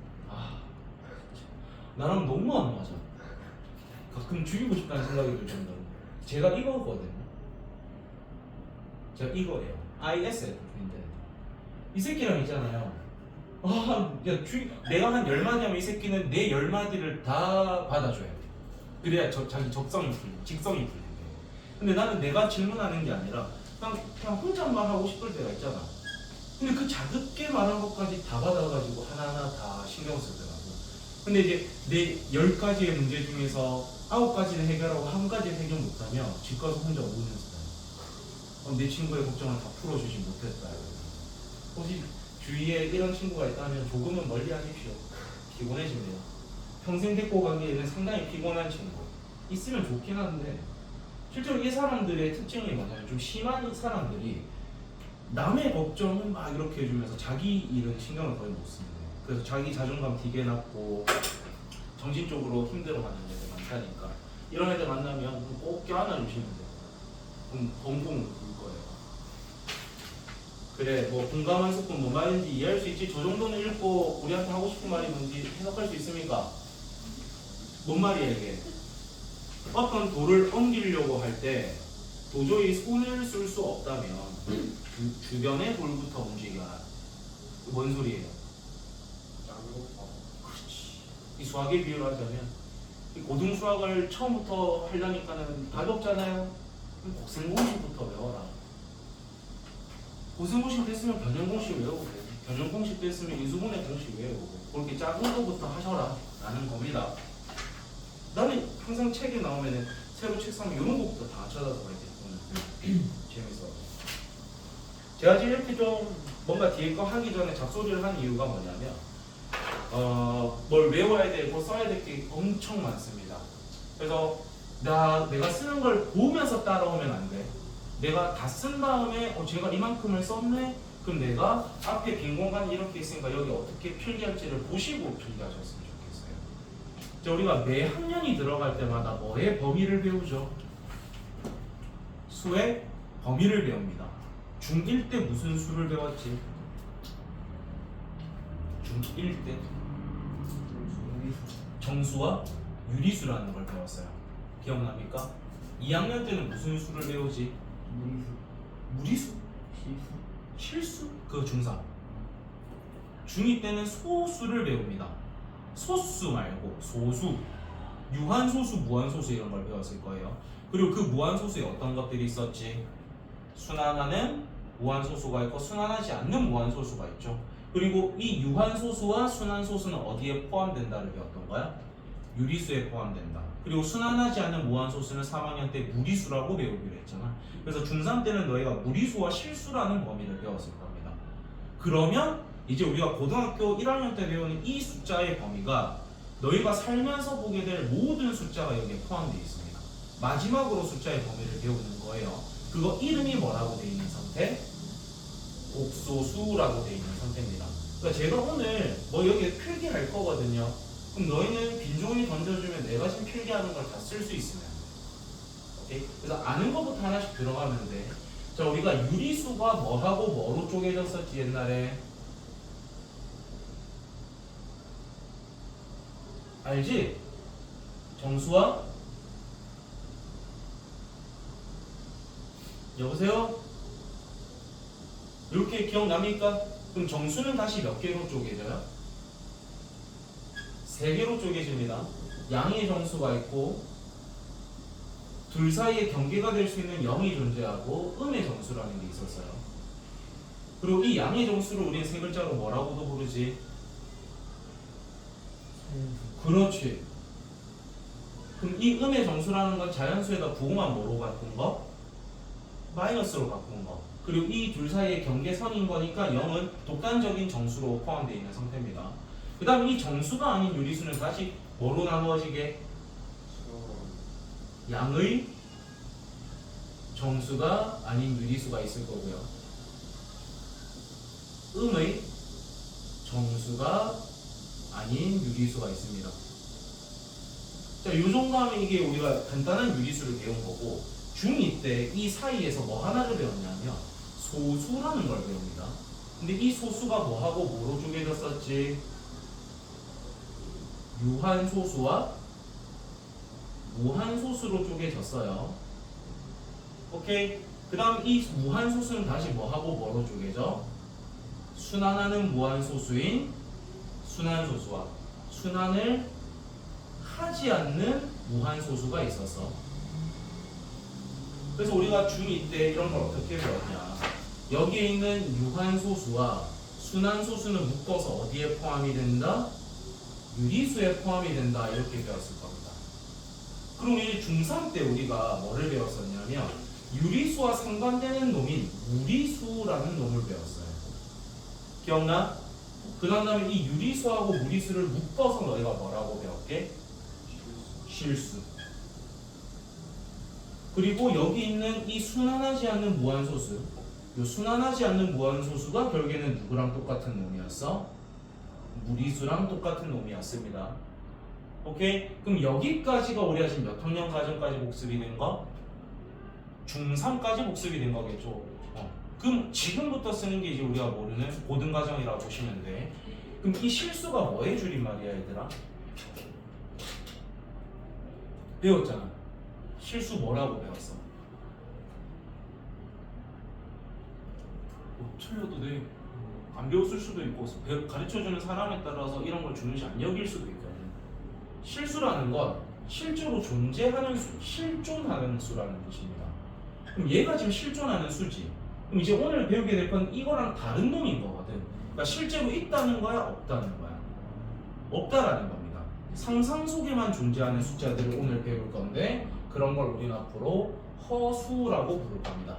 나랑 너무 안 맞아. 가끔 죽이고 싶다는 생각이 들 정도로. 제가 이거거든요. 제가 이거예요. ISFP인데 이 새끼랑 있잖아요. 내가 한 10마디 하면 이 새끼는 내 10마디를 다 받아줘야 돼. 그래야 자기 직성이 풀리게. 근데 나는 내가 질문하는 게 아니라 그냥 혼잣말 하고 싶을 때가 있잖아. 근데 그 작게 말한 것까지 다 받아가지고 하나하나 다 신경 쓰더라고. 근데 이제 내 10가지의 문제 중에서 9가지를 해결하고 1가지를 해결 못하면 집 가서 혼자 우는 스타일. 내 친구의 걱정을 다 풀어주지 못했다. 혹시 주위에 이런 친구가 있다면 조금은 멀리 하십시오. 피곤해집니다. 평생 데리고 가기에는 상당히 피곤한 친구. 있으면 좋긴 한데 실제로 이 사람들의 특징이 뭐냐면 좀 심한 사람들이 남의 걱정은 막 이렇게 해주면서 자기 일은 신경을 거의 못 쓰는데 그래서 자기 자존감 되게 낮고 정신적으로 힘들어하는 애들 많다니까. 이런 애들 만나면 꼭 껴안아주시면 돼요. 그럼 벙벙 울 거예요. 그래, 뭐 공감한 스푼 뭔 말인지 이해할 수 있지? 저 정도는 읽고 우리한테 하고 싶은 말이 뭔지 해석할 수 있습니까? 뭔 말이야 이게? 어떤 돌을 옮기려고 할 때 도저히 손을 쓸 수 없다면 주변의 돌부터 움직여라. 뭔 소리예요? 작은 거 봐. 그렇지. 이 수학의 비유를 하자면 이 고등 수학을 처음부터 하려니까는 답이 없잖아요. 그럼 곱셈공식부터 외워라. 곱셈공식 됐으면 변형공식 외우고 변형공식 됐으면 인수분해 공식 외우고 그렇게 작은 거부터 하셔라 라는 겁니다. 나는 항상 책에 나오면은 새로 책 사면 이런 거부터 다 찾아서 가야 돼. 재밌어. 제가 지금 이렇게 좀 뭔가 뒤에 거 하기 전에 잡소리를 한 이유가 뭐냐면 뭘 외워야 되고 써야 될 게 엄청 많습니다. 그래서 내가 쓰는 걸 보면서 따라오면 안 돼. 내가 다 쓴 다음에 제가 이만큼을 썼네? 그럼 내가 앞에 빈 공간이 이렇게 있으니까 여기 어떻게 필기할지를 보시고 필기하셨으면 좋겠어요. 자, 우리가 매 학년이 들어갈 때마다 뭐의 범위를 배우죠? 수의 범위를 배웁니다. 중1 때 무슨 수를 배웠지? 중1 때 정수와 유리수라는 걸 배웠어요. 기억납니까? 2학년 때는 무슨 수를 배우지? 무리수? 실수? 그거 중3. 중2 때는 소수를 배웁니다. 소수 말고 소수, 유한소수, 무한소수 이런 걸 배웠을 거예요. 그리고 그 무한소수에 어떤 것들이 있었지? 순환하는 무한소수가 있고 순환하지 않는 무한소수가 있죠. 그리고 이 유한소수와 순환소수는 어디에 포함된다를 배웠던 거야? 유리수에 포함된다. 그리고 순환하지 않는 무한소수는 3학년 때 무리수라고 배우기로 했잖아. 그래서 중3 때는 너희가 무리수와 실수라는 범위를 배웠을 겁니다. 그러면 이제 우리가 고등학교 1학년 때 배우는 이 숫자의 범위가 너희가 살면서 보게 될 모든 숫자가 여기에 포함되어 있습니다. 마지막으로 숫자의 범위를 배우는 거예요. 그거 이름이 뭐라고 되어 있는 상태? 곡소수라고 되어 있는 상태입니다. 그러니까 제가 오늘 뭐 여기에 필기할 거거든요. 그럼 너희는 빈종이 던져주면 내가 지금 필기하는 걸 다 쓸 수 있으면 오케이? 그래서 아는 것부터 하나씩 들어가면 돼. 자, 우리가 유리수가 뭐하고 뭐로 쪼개졌었지 옛날에? 알지? 정수와 여보세요? 이렇게 기억납니까? 그럼 정수는 다시 몇 개로 쪼개져요? 3개로 쪼개집니다. 양의 정수가 있고 둘 사이에 경계가 될 수 있는 0이 존재하고 음의 정수라는 게 있었어요. 그리고 이 양의 정수를 우리는 세 글자로 뭐라고도 부르지? 그렇지. 그럼 이 음의 정수라는 건 자연수에다 부호만 뭐로 바꾼 거? 마이너스로 바꾼 거. 그리고 이 둘 사이의 경계선인 거니까 0은 독단적인 정수로 포함되어 있는 상태입니다. 그 다음 이 정수가 아닌 유리수는 다시 뭐로 나누어지게? 양의 정수가 아닌 유리수가 있을 거고요. 음의 정수가 아닌 유리수가 있습니다. 자, 요 정도 하면 이게 우리가 간단한 유리수를 배운 거고 중2 때 이 사이에서 뭐 하나를 배웠냐면 소수라는 걸 배웁니다. 근데 이 소수가 뭐하고 뭐로 쪼개졌었지? 유한소수와 무한소수로 쪼개졌어요. 오케이? 그 다음 이 무한소수는 다시 뭐하고 뭐로 쪼개져? 순환하는 무한소수인 순환소수와 순환을 하지 않는 무한소수가 있었어. 그래서 우리가 중2 때 이런 걸 어떻게 배웠냐? 여기에 있는 유한소수와 순환소수는 묶어서 어디에 포함이 된다? 유리수에 포함이 된다. 이렇게 배웠을 겁니다. 그럼 이제 중3 때 우리가 뭐를 배웠었냐면 유리수와 상반되는 놈인 무리수라는 놈을 배웠어요. 기억나? 그 다음에 이 유리수하고 무리수를 묶어서 너희가 뭐라고 배웠게? 실수. 그리고 여기 있는 이 순환하지 않는 무한소수, 이 순환하지 않는 무한소수가 결국에는 누구랑 똑같은 놈이었어? 무리수랑 똑같은 놈이었습니다. 오케이? 그럼 여기까지가 우리가 지금 몇 학년 과정까지 복습이 된 거? 중3까지 복습이 된 거겠죠. 그럼 지금부터 쓰는 게 이제 우리가 모르는 고등과정이라고 보시면 돼. 그럼 이 실수가 뭐의 줄임말이야, 얘들아? 배웠잖아. 실수 뭐라고 배웠어? 틀려도 돼. 안 배웠을 수도 있고 가르쳐주는 사람에 따라서 이런 걸 중요시 안 여길 수도 있거든. 실수라는 건 실제로 존재하는 수, 실존하는 수라는 뜻입니다. 그럼 얘가 지금 실존하는 수지. 그럼 이제 오늘 배우게 될 건 이거랑 다른 놈인 거거든. 그러니까 실제로 있다는 거야, 없다는 거야? 없다라는 겁니다. 상상 속에만 존재하는 숫자들을 오늘 배울 건데 그런 걸 우리는 앞으로 허수라고 부를 겁니다.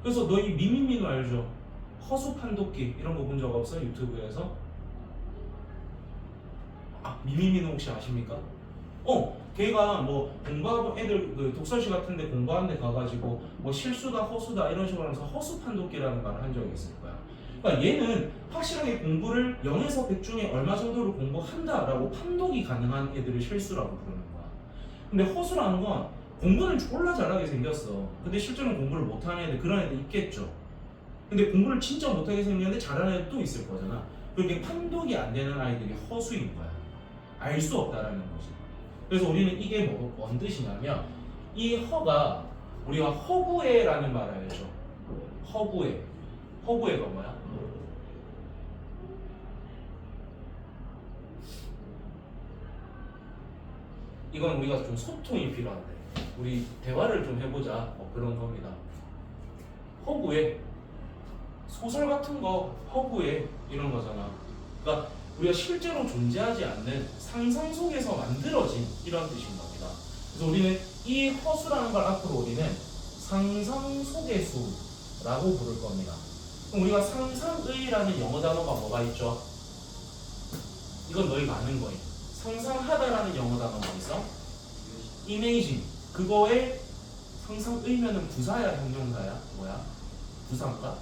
그래서 너희 미미미도 알죠? 허수 판독기 이런 거 본 적 없어요? 유튜브에서? 미미미는 혹시 아십니까? 걔가 뭐 공부하고 애들 그 독서실 같은데 공부하는 데 가가지고 뭐 실수다 허수다 이런 식으로 하면서 허수 판독기라는 말을 한 적이 있을 거야. 그러니까 얘는 확실하게 공부를 0에서 100 중에 얼마 정도를 공부한다라고 판독이 가능한 애들을 실수라고 부르는 거야. 근데 허수라는 건 공부는 졸라 잘하게 생겼어. 근데 실제로는 공부를 못하는 애들, 그런 애들 있겠죠. 근데 공부를 진짜 못하게 생겼는데 잘하는 애들 또 있을 거잖아. 그렇게 판독이 안 되는 아이들이 허수인 거야. 알 수 없다라는 거지. 그래서 우리는 이게 뭔 뜻이냐면 이 허가 우리가 허구애라는 말 알죠? 허구애. 허구애가 뭐야? 이건 우리가 좀 소통이 필요한데 우리 대화를 좀 해보자. 그런 겁니다. 허구애. 소설 같은 거 허구애 이런 거잖아. 그러니까 우리가 실제로 존재하지 않는 상상 속에서 만들어진 이런 뜻인 겁니다. 그래서 우리는 이 허수라는 걸 앞으로 우리는 상상 속의 수라고 부를 겁니다. 그럼 우리가 상상의라는 영어 단어가 뭐가 있죠? 이건 너희가 아는 거예요. 상상하다라는 영어 단어가 있어? imagine. 그거에 상상의면은 부사야 형용사야? 뭐야? 부사인가?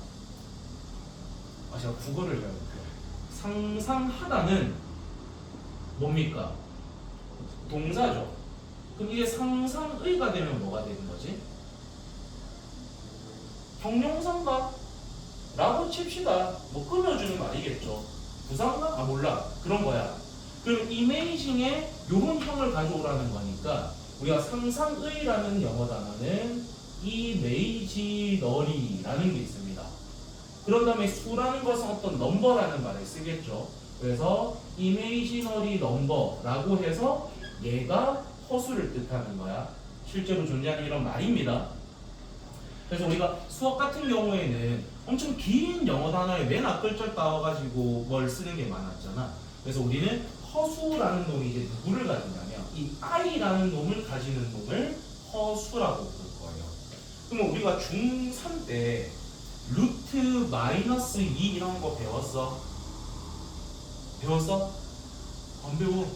제가 국어를 배워볼게요. 상상하다는 뭡니까? 동사죠. 그럼 이게 상상의가 되면 뭐가 되는 거지? 형용사인가? 라고 칩시다. 뭐 꾸며주는 말이겠죠. 부사인가? 몰라. 그런 거야. 그럼 이메이징에 요런 형을 가져오라는 거니까 우리가 상상의라는 영어 단어는 이메이지너리라는 게 있습니다. 그런 다음에 수라는 것은 어떤 넘버라는 말을 쓰겠죠. 그래서 imaginary number라고 해서 얘가 허수를 뜻하는 거야. 실제로 존재하는 이런 말입니다. 그래서 우리가 수학 같은 경우에는 엄청 긴 영어 단어에 맨 앞글자 따와가지고 뭘 쓰는 게 많았잖아. 그래서 우리는 허수라는 놈이 이제 누구를 가지냐면 이 i라는 놈을 가지는 놈을 허수라고 부를 거예요. 그러면 우리가 중3 때 루트 마이너스 2 이런 거 배웠어? 배웠어? 안 배워.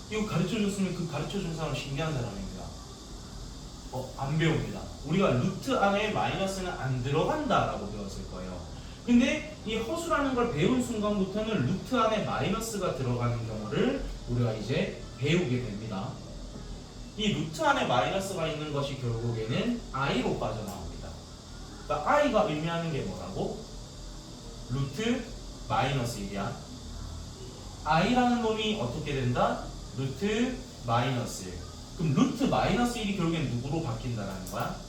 이거 가르쳐줬으면 그 가르쳐준 사람 신기한 사람입니다. 안 배웁니다. 우리가 루트 안에 마이너스는 안 들어간다라고 배웠을 거예요. 근데 이 허수라는 걸 배운 순간부터는 루트 안에 마이너스가 들어가는 경우를 우리가 이제 배우게 됩니다. 이 루트 안에 마이너스가 있는 것이 결국에는 i로 빠져나옵니다. 그러니까 i가 의미하는 게 뭐라고? 루트 마이너스 1이야. i라는 놈이 어떻게 된다? 루트 마이너스 1. 그럼 루트 마이너스 1이 결국엔 누구로 바뀐다는 거야?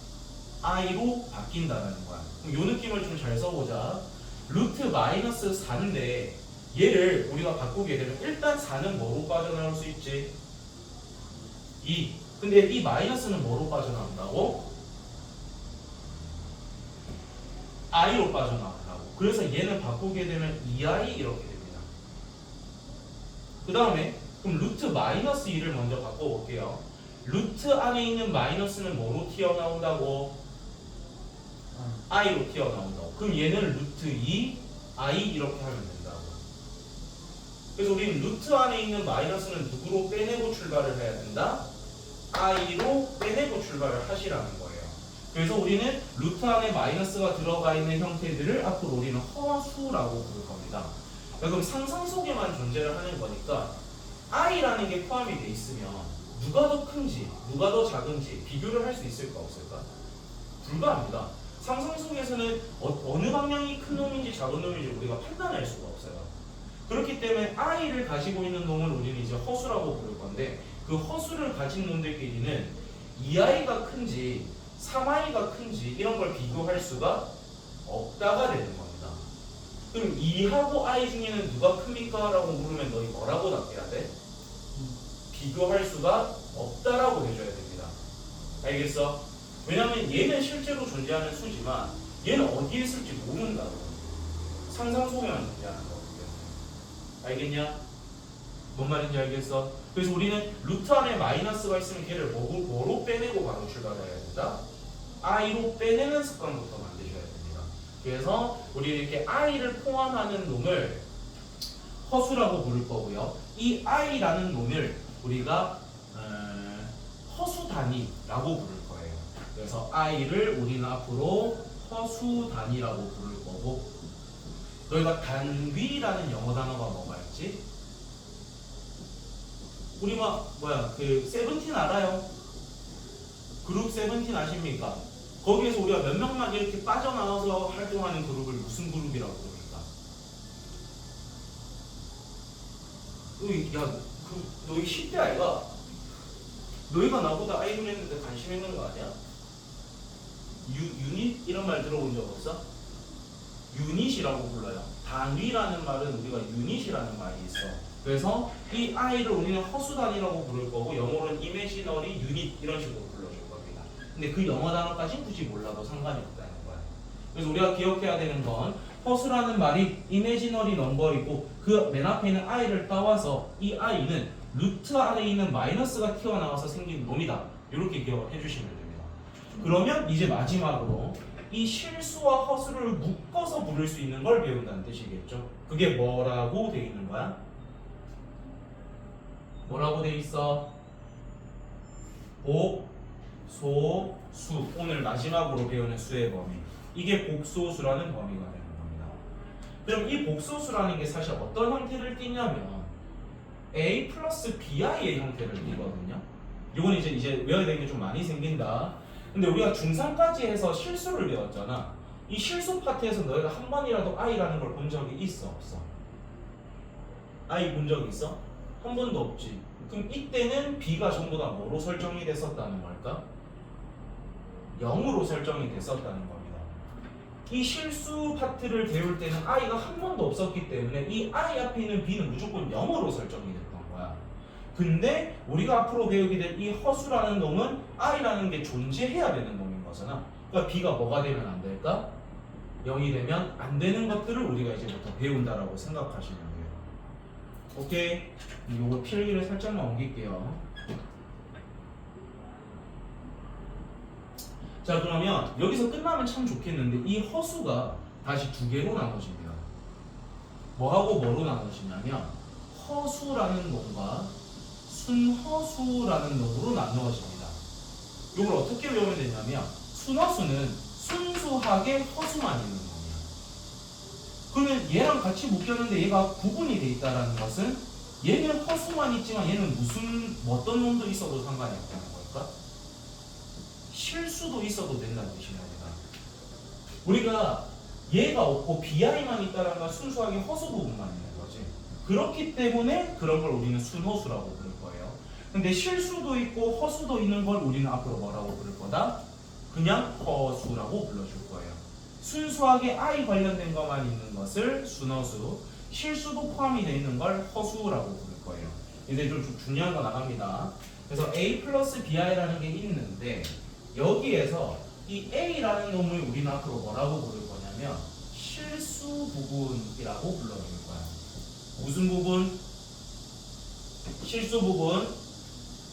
i로 바뀐다는 거야. 그럼 이 느낌을 좀 잘 써보자. 루트 마이너스 4인데 얘를 우리가 바꾸게 되면 일단 4는 뭐로 빠져나올 수 있지? 2. 근데 이 마이너스는 뭐로 빠져나온다고? i로 빠져나온다고. 그래서 얘는 바꾸게 되면 2i 이렇게 됩니다. 그 다음에 그럼 루트 마이너스 2를 먼저 바꿔볼게요. 루트 안에 있는 마이너스는 뭐로 튀어나온다고? i로 튀어나온다고. 그럼 얘는 루트 2, i 이렇게 하면 된다고. 그래서 우리는 루트 안에 있는 마이너스는 누구로 빼내고 출발을 해야 된다? i로 빼내고 출발을 하시라는 거예요. 그래서 우리는 루트 안에 마이너스가 들어가 있는 형태들을 앞으로 우리는 허수라고 부를 겁니다. 그럼 상상 속에만 존재를 하는 거니까 i라는 게 포함이 돼 있으면 누가 더 큰지 누가 더 작은지 비교를 할 수 있을까 없을까? 불가합니다. 상상 속에서는 어느 방향이 큰 놈인지 작은 놈인지 우리가 판단할 수가 없어요. 그렇기 때문에 i를 가지고 있는 놈을 우리는 이제 허수라고 부를 건데 그 허수를 가진 놈들끼리는 2i가 큰지 3i가 큰지 이런 걸 비교할 수가 없다가 되는 겁니다. 그럼 2하고 i 중에는 누가 큽니까? 라고 물으면 너희 뭐라고 답해야 돼? 비교할 수가 없다라고 해줘야 됩니다. 알겠어? 왜냐면 얘는 실제로 존재하는 수지만 얘는 어디에 있을지 모른다고. 상상 속에만 존재하는 거기 때문에. 알겠냐? 뭔 말인지 알겠어? 그래서 우리는 루트 안에 마이너스가 있으면 걔를 뭐로 빼내고 바로 출발해야 된다? i로 빼내는 습관부터 만드셔야 됩니다. 그래서 우리 이렇게 i를 포함하는 놈을 허수라고 부를 거고요. 이 i라는 놈을 우리가 허수 단위라고 부를 거예요. 그래서 i를 우리는 앞으로 허수 단위라고 부를 거고, 너희가 단위라는 영어 단어가 뭐가 있지? 우리가 그 세븐틴 알아요? 그룹 세븐틴 아십니까? 거기에서 우리가 몇 명만 이렇게 빠져나와서 활동하는 그룹을 무슨 그룹이라고 부릅니까? 너희 10대 아이가? 너희가 나보다 아이돌 했는데 관심 있는 거 아니야? 유닛? 이런 말 들어본 적 없어? 유닛이라고 불러요. 단위라는 말은 우리가 유닛이라는 말이 있어. 그래서 이 i를 우리는 허수 단위라고 부를 거고 영어로는 imaginary unit 이런 식으로 불러줄 겁니다. 근데 그 영어 단어까지 굳이 몰라도 상관이 없다는 거야. 그래서 우리가 기억해야 되는 건 허수라는 말이 imaginary number이고 그 맨 앞에 있는 i를 따와서 이 i는 루트 안에 있는 마이너스가 튀어나와서 생긴 놈이다. 이렇게 기억을 해주시면 됩니다. 그러면 이제 마지막으로 이 실수와 허수를 묶어서 부를 수 있는 걸 배운다는 뜻이겠죠. 그게 뭐라고 돼 있는 거야? 뭐라고 돼 있어? 복, 소, 수. 오늘 마지막으로 배우는 수의 범위. 이게 복소수라는 범위가 되는 겁니다. 그럼 이 복소수라는 게 사실 어떤 형태를 띠냐면 a 플러스 bi의 형태를 띠거든요. 이건 이제 외워야 되는 게 좀 많이 생긴다. 근데 우리가 중3까지 해서 실수를 배웠잖아. 이 실수 파트에서 너희가 한 번이라도 i라는 걸 본 적이 있어 없어? i 본 적이 있어? 한 번도 없지. 그럼 이때는 b가 전부 다 뭐로 설정이 됐었다는 걸까? 0으로 설정이 됐었다는 겁니다. 이 실수 파트를 배울 때는 i가 한 번도 없었기 때문에 이 i 앞에 있는 b는 무조건 0으로 설정이 됐던 거야. 근데 우리가 앞으로 배우게 될 이 허수라는 놈은 i라는 게 존재해야 되는 놈인 거잖아. 그러니까 b가 뭐가 되면 안 될까? 0이 되면 안 되는 것들을 우리가 이제부터 배운다라고 생각하시면 돼요. 오케이? 요거 필기를 살짝만 옮길게요. 자, 그러면 여기서 끝나면 참 좋겠는데 이 허수가 다시 두 개로 나눠집니다. 뭐하고 뭐로 나눠지냐면 허수라는 놈과 순허수라는 놈으로 나누어집니다. 이걸 어떻게 외우면 되냐면 순허수는 순수하게 허수만 있는 놈이야. 그러면 얘랑 같이 묶였는데 얘가 구분이 돼 있다는 것은 얘는 허수만 있지만 얘는 어떤 놈도 있어도 상관이 없다는 걸까? 실수도 있어도 된다는 뜻입니다. 우리가 얘가 없고 bi만 있다는 건 순수하게 허수 부분만 있는 거지. 그렇기 때문에 그런 걸 우리는 순허수라고 부를 거예요. 근데 실수도 있고 허수도 있는 걸 우리는 앞으로 뭐라고 부를 거다? 그냥 허수라고 불러줄 거예요. 순수하게 i 관련된 것만 있는 것을 순허수, 실수도 포함이 되어 있는 걸 허수라고 부를 거예요. 이제 좀 중요한 거 나갑니다. 그래서 a 플러스 bi라는 게 있는데 여기에서 이 a라는 놈을 우리는 앞으로 뭐라고 부를 거냐면 실수 부분이라고 불러줄 거야. 무슨 부분? 실수 부분.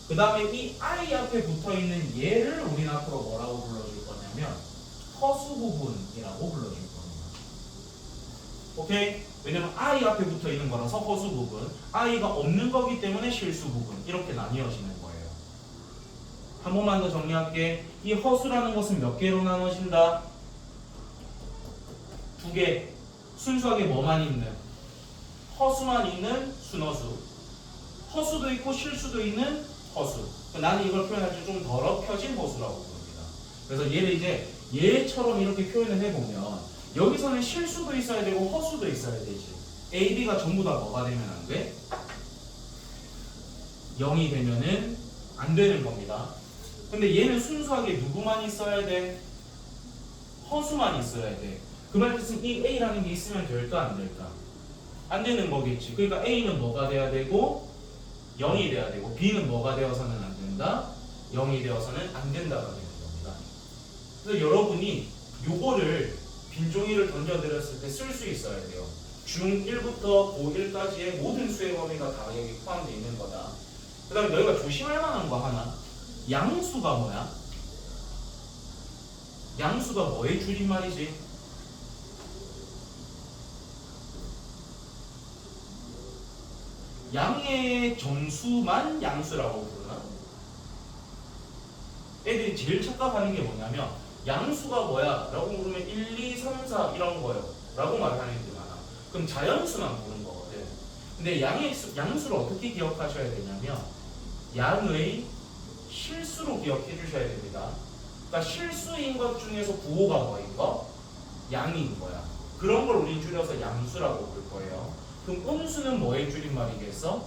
그 다음에 이 i 앞에 붙어있는 얘를 우리는 앞으로 뭐라고 불러줄 거냐면 허수 부분이라고 불러줄 겁니다. 오케이? 왜냐면 i 앞에 붙어있는 거라서 허수 부분, i가 없는 거기 때문에 실수 부분, 이렇게 나뉘어지는 거예요. 한 번만 더 정리할게. 이 허수라는 것은 몇 개로 나눠진다? 두 개. 순수하게 뭐만 있는? 허수만 있는 순허수, 허수도 있고 실수도 있는 허수. 나는 이걸 표현할 때 좀 더럽혀진 허수라고 부릅니다. 그래서 얘를 이제 얘처럼 이렇게 표현을 해보면 여기서는 실수도 있어야 되고 허수도 있어야 되지. A, B가 전부 다 뭐가 되면 안 돼? 0이 되면은 안 되는 겁니다. 근데 얘는 순수하게 누구만 있어야 돼? 허수만 있어야 돼. 그 말 뜻은 이 A라는 게 있으면 될까 안 될까? 안 되는 거겠지. 그러니까 A는 뭐가 돼야 되고 0이 돼야 되고 B는 뭐가 되어서는 안 된다? 0이 되어서는 안 된다가 되는 겁니다. 그래서 여러분이 요거를 빈종이를 던져드렸을 때 쓸 수 있어야 돼요. 중1부터 고1까지의 모든 수의 범위가 다 여기 포함되어 있는 거다. 그 다음에 너희가 조심할 만한 거 하나. 양수가 뭐야? 양수가 뭐의 줄임말이지? 양의 정수만 양수라고 부르나? 애들이 제일 착각하는 게 뭐냐면 양수가 뭐야? 라고 물으면 1, 2, 3, 4 이런 거요 라고 말하는 애들이 많아. 그럼 자연수만 부른 거거든. 근데 양수를 어떻게 기억하셔야 되냐면 양의 실수로 기억해 주셔야 됩니다. 그러니까 실수인 것 중에서 부호가 뭐인 거? 양인 거야. 그런 걸 우린 줄여서 양수라고 부를 거예요. 그럼 음수는 뭐의 줄임말이겠어?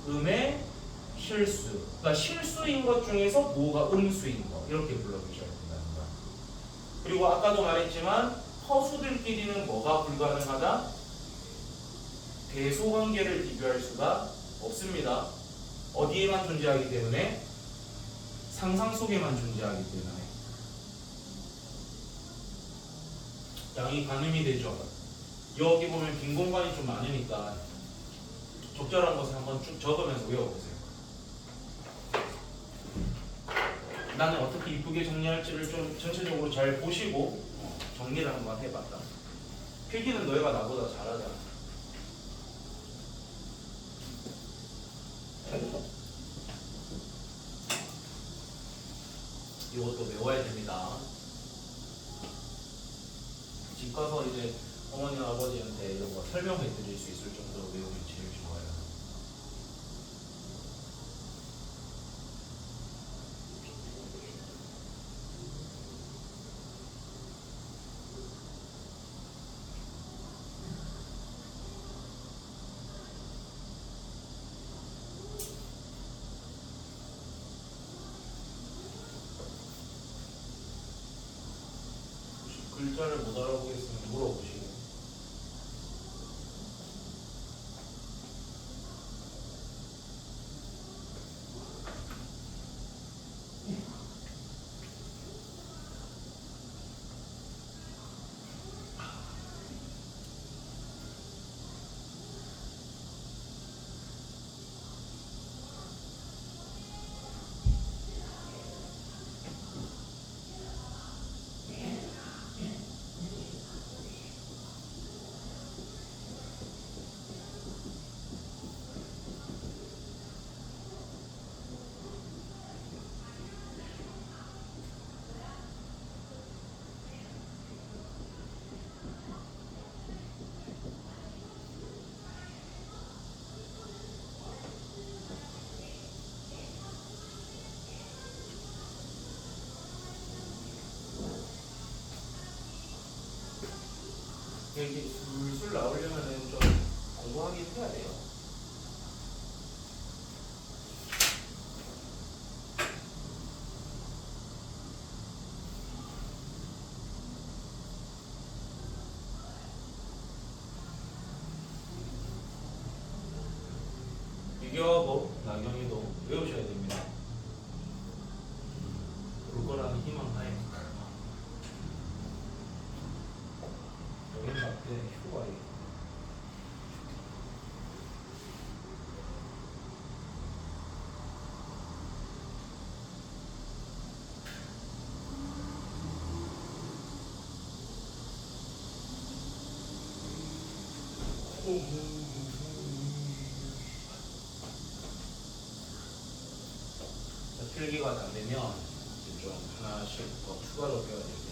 음의 실수. 그러니까 실수인 것 중에서 부호가 음수인 거. 이렇게 불러주셔야 된다는 거야. 그리고 아까도 말했지만 허수들끼리는 뭐가 불가능하다? 대소관계를 비교할 수가 없습니다. 어디에만 존재하기 때문에? 상상 속에만 존재하기 때문에. 양이 가늠이 되죠. 여기 보면 빈 공간이 좀 많으니까 적절한 것을 한번 쭉 적으면서 외워보세요. 나는 어떻게 이쁘게 정리할지를 좀 전체적으로 잘 보시고 정리를 한번 해봤다. 필기는 너희가 나보다 잘하잖아. 이것도 외워야 됩니다. 집 가서 이제 어머니나 아버지한테 이런 거 설명해 드릴 수 있을 정도로 외우면 제일 좋아요. 혹시 글자를 못 알아보겠으면 물어보시고. 이게 술술 나오려면은 좀 공부하긴 해야 돼요. 유교하고 나경이도 외우셔야 됩니다. 올 거라는 희망하에. 여긴 맞대 휴가 이게. 필기가 안 되면 이제 좀 하나씩 더 추가로 배워야 됩니다.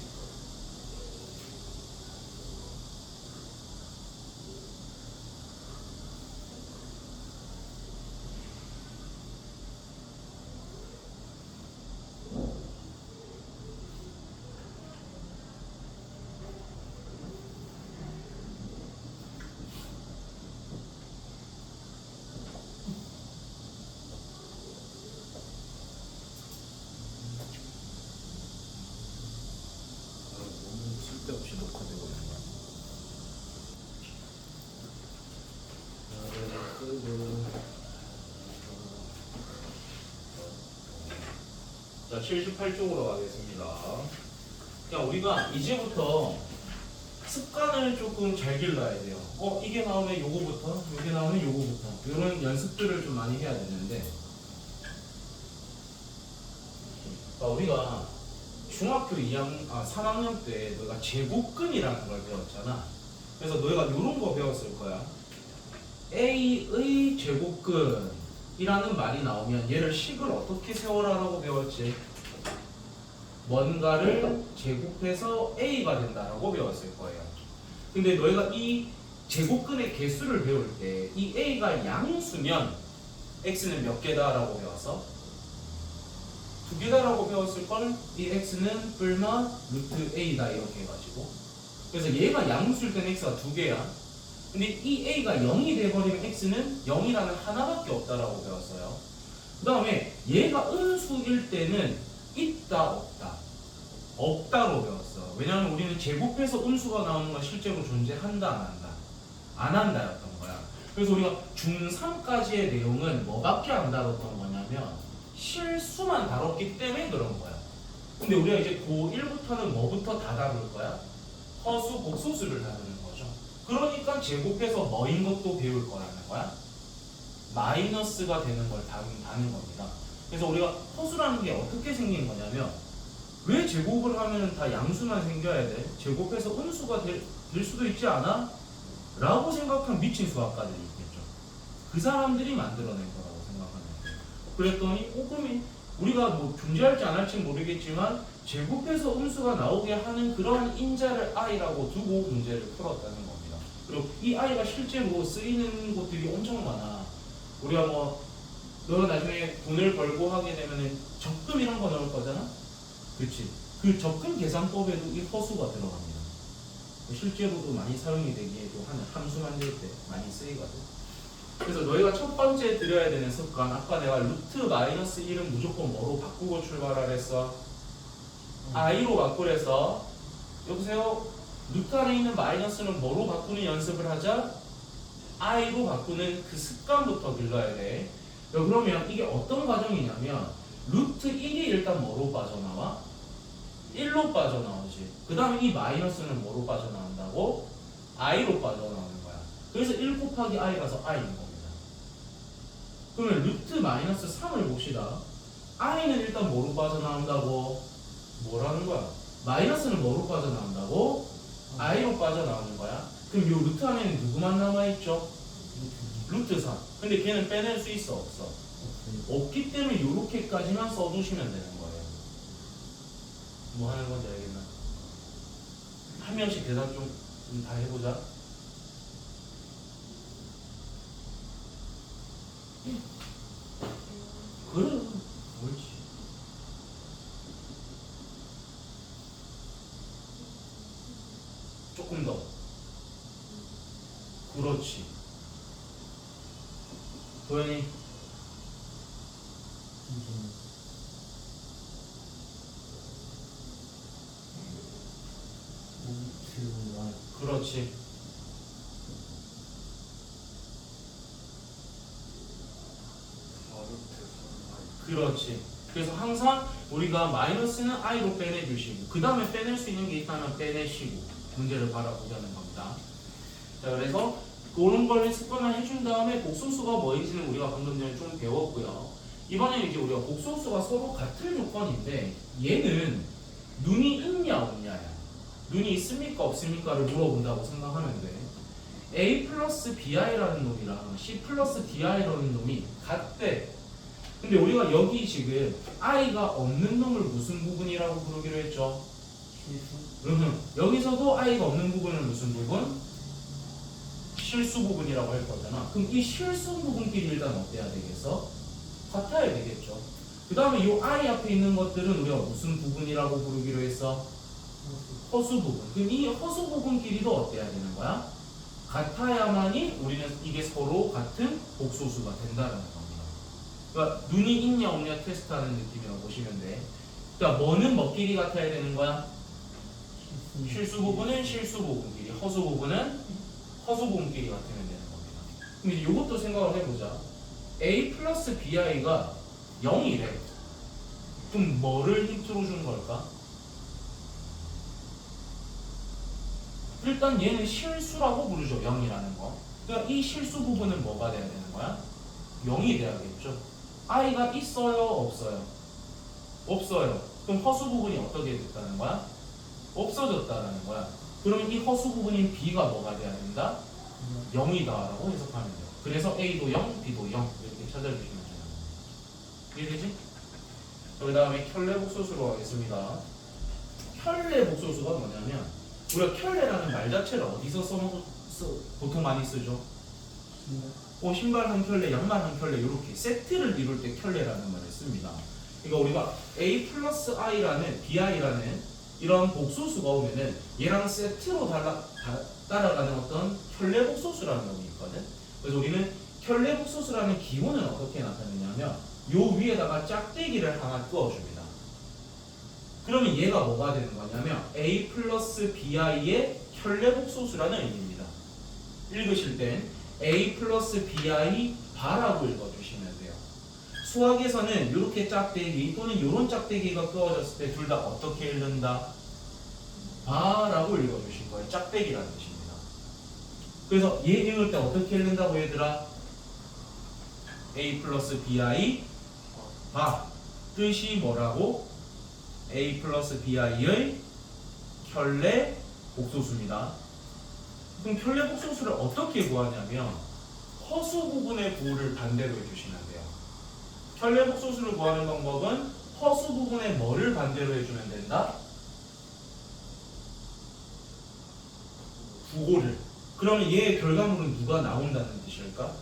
쓸데없이 녹화되고 있는 거야. 자, 78쪽으로 가겠습니다. 그냥 우리가 이제부터 습관을 조금 잘 길러야 돼요. 이게 나오면 요거부터, 이게 나오면 요거부터. 이런 연습들을 좀 많이 해야 되는데, 우리가 중학교 3학년 때 너희가 제곱근이라는 걸 배웠잖아. 그래서 너희가 이런 거 배웠을 거야. A의 제곱근이라는 말이 나오면 얘를 식을 어떻게 세워라라고 배웠지? 뭔가를 제곱해서 A가 된다라고 배웠을 거예요. 근데 너희가 이 제곱근의 개수를 배울 때 이 A가 양수면 X는 몇 개다라고 배웠어? 두 개다라고 배웠을 거는 이 X는 뿔마 루트 A다 이렇게 해가지고, 그래서 얘가 양수일 때는 X가 두 개야. 근데 이 A가 0이 돼버리면 X는 0이라는 하나밖에 없다라고 배웠어요. 그 다음에 얘가 음수일 때는 있다 없다, 없다로 배웠어. 왜냐하면 우리는 제곱해서 음수가 나오는 건 실제로 존재한다 안 한다? 안 한다였던 거야. 그래서 우리가 중3까지의 내용은 뭐밖에 안 다뤘던 거냐면 실수만 다뤘기 때문에 그런 거야. 근데 우리가 이제 고1부터는 뭐부터 다 다룰 거야? 허수, 복소수를 다루는 거죠. 그러니까 제곱해서 뭐인 것도 배울 거라는 거야. 마이너스가 되는 걸 다는 겁니다. 그래서 우리가 허수라는 게 어떻게 생긴 거냐면, 왜 제곱을 하면 다 양수만 생겨야 돼? 제곱해서 음수가 될 수도 있지 않아? 라고 생각한 미친 수학가들이 있겠죠. 그 사람들이 만들어낸 거라고 생각하는 거예요. 그랬더니 그러면 우리가 뭐 존재할지 안 할지 모르겠지만 제곱해서 음수가 나오게 하는 그런 인자를 i라고 두고 문제를 풀었다는 겁니다. 그리고 이 i가 실제로 쓰이는 곳들이 엄청 많아. 우리가 너가 나중에 돈을 벌고 하게 되면은 적금 이런 거 넣을 거잖아? 그렇지. 그 적금 계산법에도 이 허수가 들어갑니다. 실제로도 많이 사용이 되기에도 하는 함수 만들 때 많이 쓰이거든. 그래서 너희가 첫 번째 들여야 되는 습관, 아까 내가 루트 마이너스 1은 무조건 뭐로 바꾸고 출발하라 했어? i로 바꾸래서, 여보세요? 루트 안에 있는 마이너스는 뭐로 바꾸는 연습을 하자? i로 바꾸는 그 습관부터 길러야 돼. 그러면 이게 어떤 과정이냐면, 루트 1이 일단 뭐로 빠져나와? 1로 빠져나오지. 그 다음에 이 마이너스는 뭐로 빠져나온다고? i로 빠져나오는 거야. 그래서 1 곱하기 i라서 i인 겁니다. 그러면 루트 마이너스 3을 봅시다. i는 일단 뭐로 빠져나온다고? 뭐라는 거야? 마이너스는 뭐로 빠져나온다고? i로 빠져나오는 거야. 그럼 이 루트 안에는 누구만 남아있죠? 루트 3. 근데 걔는 빼낼 수 있어 없어? 없기 때문에 이렇게까지만 써주시면 되는 거예요. 뭐 하는 건지 알겠나? 한 명씩 대답 좀 다 해보자. 그래, 옳지. 조금 더. 그렇지. 도현이. 그렇지. 그렇지. 그래서 항상 우리가 마이너스는 i로 빼내주시고, 그 다음에 빼낼 수 있는 게 있다면 빼내시고 문제를 바라보자는 겁니다. 자, 그래서 그런 걸 습관을 해준 다음에 복소수가 뭐인지는 우리가 방금 전에 좀 배웠고요. 이번에 이제 우리가 복소수가 서로 같은 조건인데, 얘는 눈이 있냐 없냐야. 눈이 있습니까 없습니까를 물어본다고 생각하면 돼. A 플러스 BI라는 놈이랑 C 플러스 DI라는 놈이 같대. 근데 우리가 여기 지금 I가 없는 놈을 무슨 부분이라고 부르기로 했죠? 여기서도 I가 없는 부분을 무슨 부분? 실수 부분이라고 할 거잖아. 그럼 이 실수 부분끼리 일단 어때야 되겠어? 같아야 되겠죠. 그 다음에 이 I 앞에 있는 것들은 우리가 무슨 부분이라고 부르기로 했어? 허수 부분. 그럼 이 허수 부분끼리도 어때야 되는 거야? 같아야만이 우리는 이게 서로 같은 복소수가 된다는 겁니다. 그러니까 눈이 있냐 없냐 테스트하는 느낌이라고 보시면 돼. 그러니까 뭐는 뭐끼리 같아야 되는 거야? 실수 부분은 실수 부분끼리, 허수 부분은 허수 부분끼리 같으면 되는 겁니다. 근데 이것도 생각을 해보자. a 플러스 bi가 0이래. 그럼 뭐를 힌트로 준 걸까? 일단 얘는 실수라고 부르죠. 0이라는 거. 그러니까 이 실수 부분은 뭐가 돼야 되는 거야? 0이 돼야겠죠. i가 있어요? 없어요? 없어요. 그럼 허수 부분이 어떻게 됐다는 거야? 없어졌다는 거야. 그러면 이 허수 부분인 b가 뭐가 돼야 된다? 0이다 라고 해석하면 돼요. 그래서 a도 0, b도 0 이렇게 찾아주시면 돼요. 이해되지? 그 다음에 켤레복소수로 가겠습니다. 켤레복소수가 뭐냐면 우리가 켤레라는 말 자체를 어디서 보통 많이 쓰죠? 신발 한 켤레, 양말 한 켤레 이렇게 세트를 이룰 때 켤레라는 말을 씁니다. 그러니까 우리가 a 플러스 i라는 bi라는 이런 복소수가 오면은 얘랑 세트로 따라가는 어떤 켤레복소수라는 놈이 있거든. 그래서 우리는 켤레복소수라는 기호는 어떻게 나타내냐면 요 위에다가 짝대기를 하나 끄어줍니다. 그러면 얘가 뭐가 되는 거냐면 a 플러스 bi의 켤레복소수라는 의미입니다. 읽으실 땐 a 플러스 bi 바라고 읽어주시면 돼요. 수학에서는 이렇게 짝대기 또는 이런 짝대기가 끄어졌을 때 둘 다 어떻게 읽는다? 바라고 읽어주실 거예요. 짝대기라는 뜻입니다. 그래서 얘 읽을 때 어떻게 읽는다고 얘들아? a 플러스 bi 바 뜻이 뭐라고? a 플러스 bi의 켤레 복소수입니다. 그럼 켤레 복소수를 어떻게 구하냐면 허수 부분의 부호를 반대로 해주시면 돼요. 켤레 복소수를 구하는 방법은 허수 부분의 뭐를 반대로 해주면 된다? 부호를. 그러면 얘의 결과물은 누가 나온다는 뜻일까?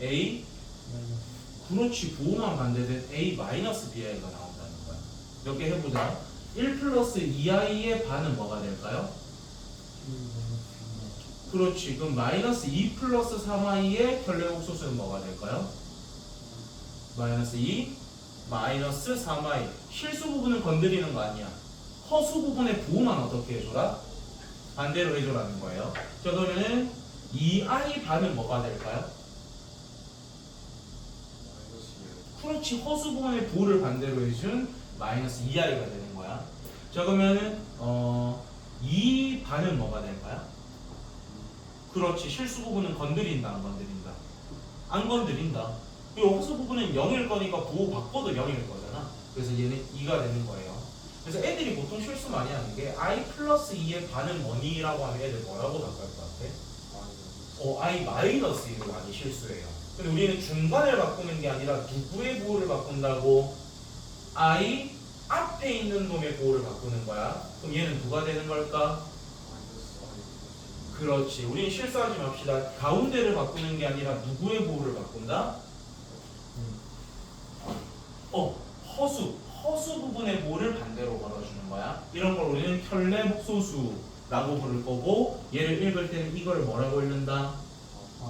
a 그렇지. 부호만 반대된 a 마이너스 bi가 나온다는 거야. 몇 개 해보자. 1 플러스 2i의 반은 뭐가 될까요? 그렇지. 그럼 마이너스 2 플러스 3i의 켤레복소수는 뭐가 될까요? 마이너스 2 마이너스 3i. 실수 부분은 건드리는 거 아니야. 허수 부분의 부호만 어떻게 해줘라? 반대로 해줘라는 거예요. 자, 그러면은 2i 반은 뭐가 될까요? 그렇지. 허수 부분의 부호를 반대로 해준 마이너스 2i가 되는 거야. 자, 그러면은 2 반은 뭐가 될까요? 그렇지. 실수 부분은 건드린다, 안 건드린다? 안 건드린다. 그리고 허수 부분은 0일 거니까 부호 바꿔도 0일 거잖아. 그래서 얘는 2가 되는 거예요. 그래서 애들이 보통 실수 많이 하는 게 i 플러스 2의 반은 뭐니라고 하면 애들 뭐라고 바꿀 것 같아? i 마이너스 2를 많이 실수해요. 근데 우리는 중간을 바꾸는 게 아니라 누구의 부호를 바꾼다고? i 앞에 있는 놈의 부호를 바꾸는 거야. 그럼 얘는 누가 되는 걸까? 그렇지. 우리는 실수하지 맙시다. 가운데를 바꾸는 게 아니라 누구의 부호를 바꾼다? 허수 부분의 부호를 반대로 걸어주는 거야. 이런 걸 우리는 켤레복소수라고 부를 거고, 얘를 읽을 때는 이걸 뭐라고 읽는다?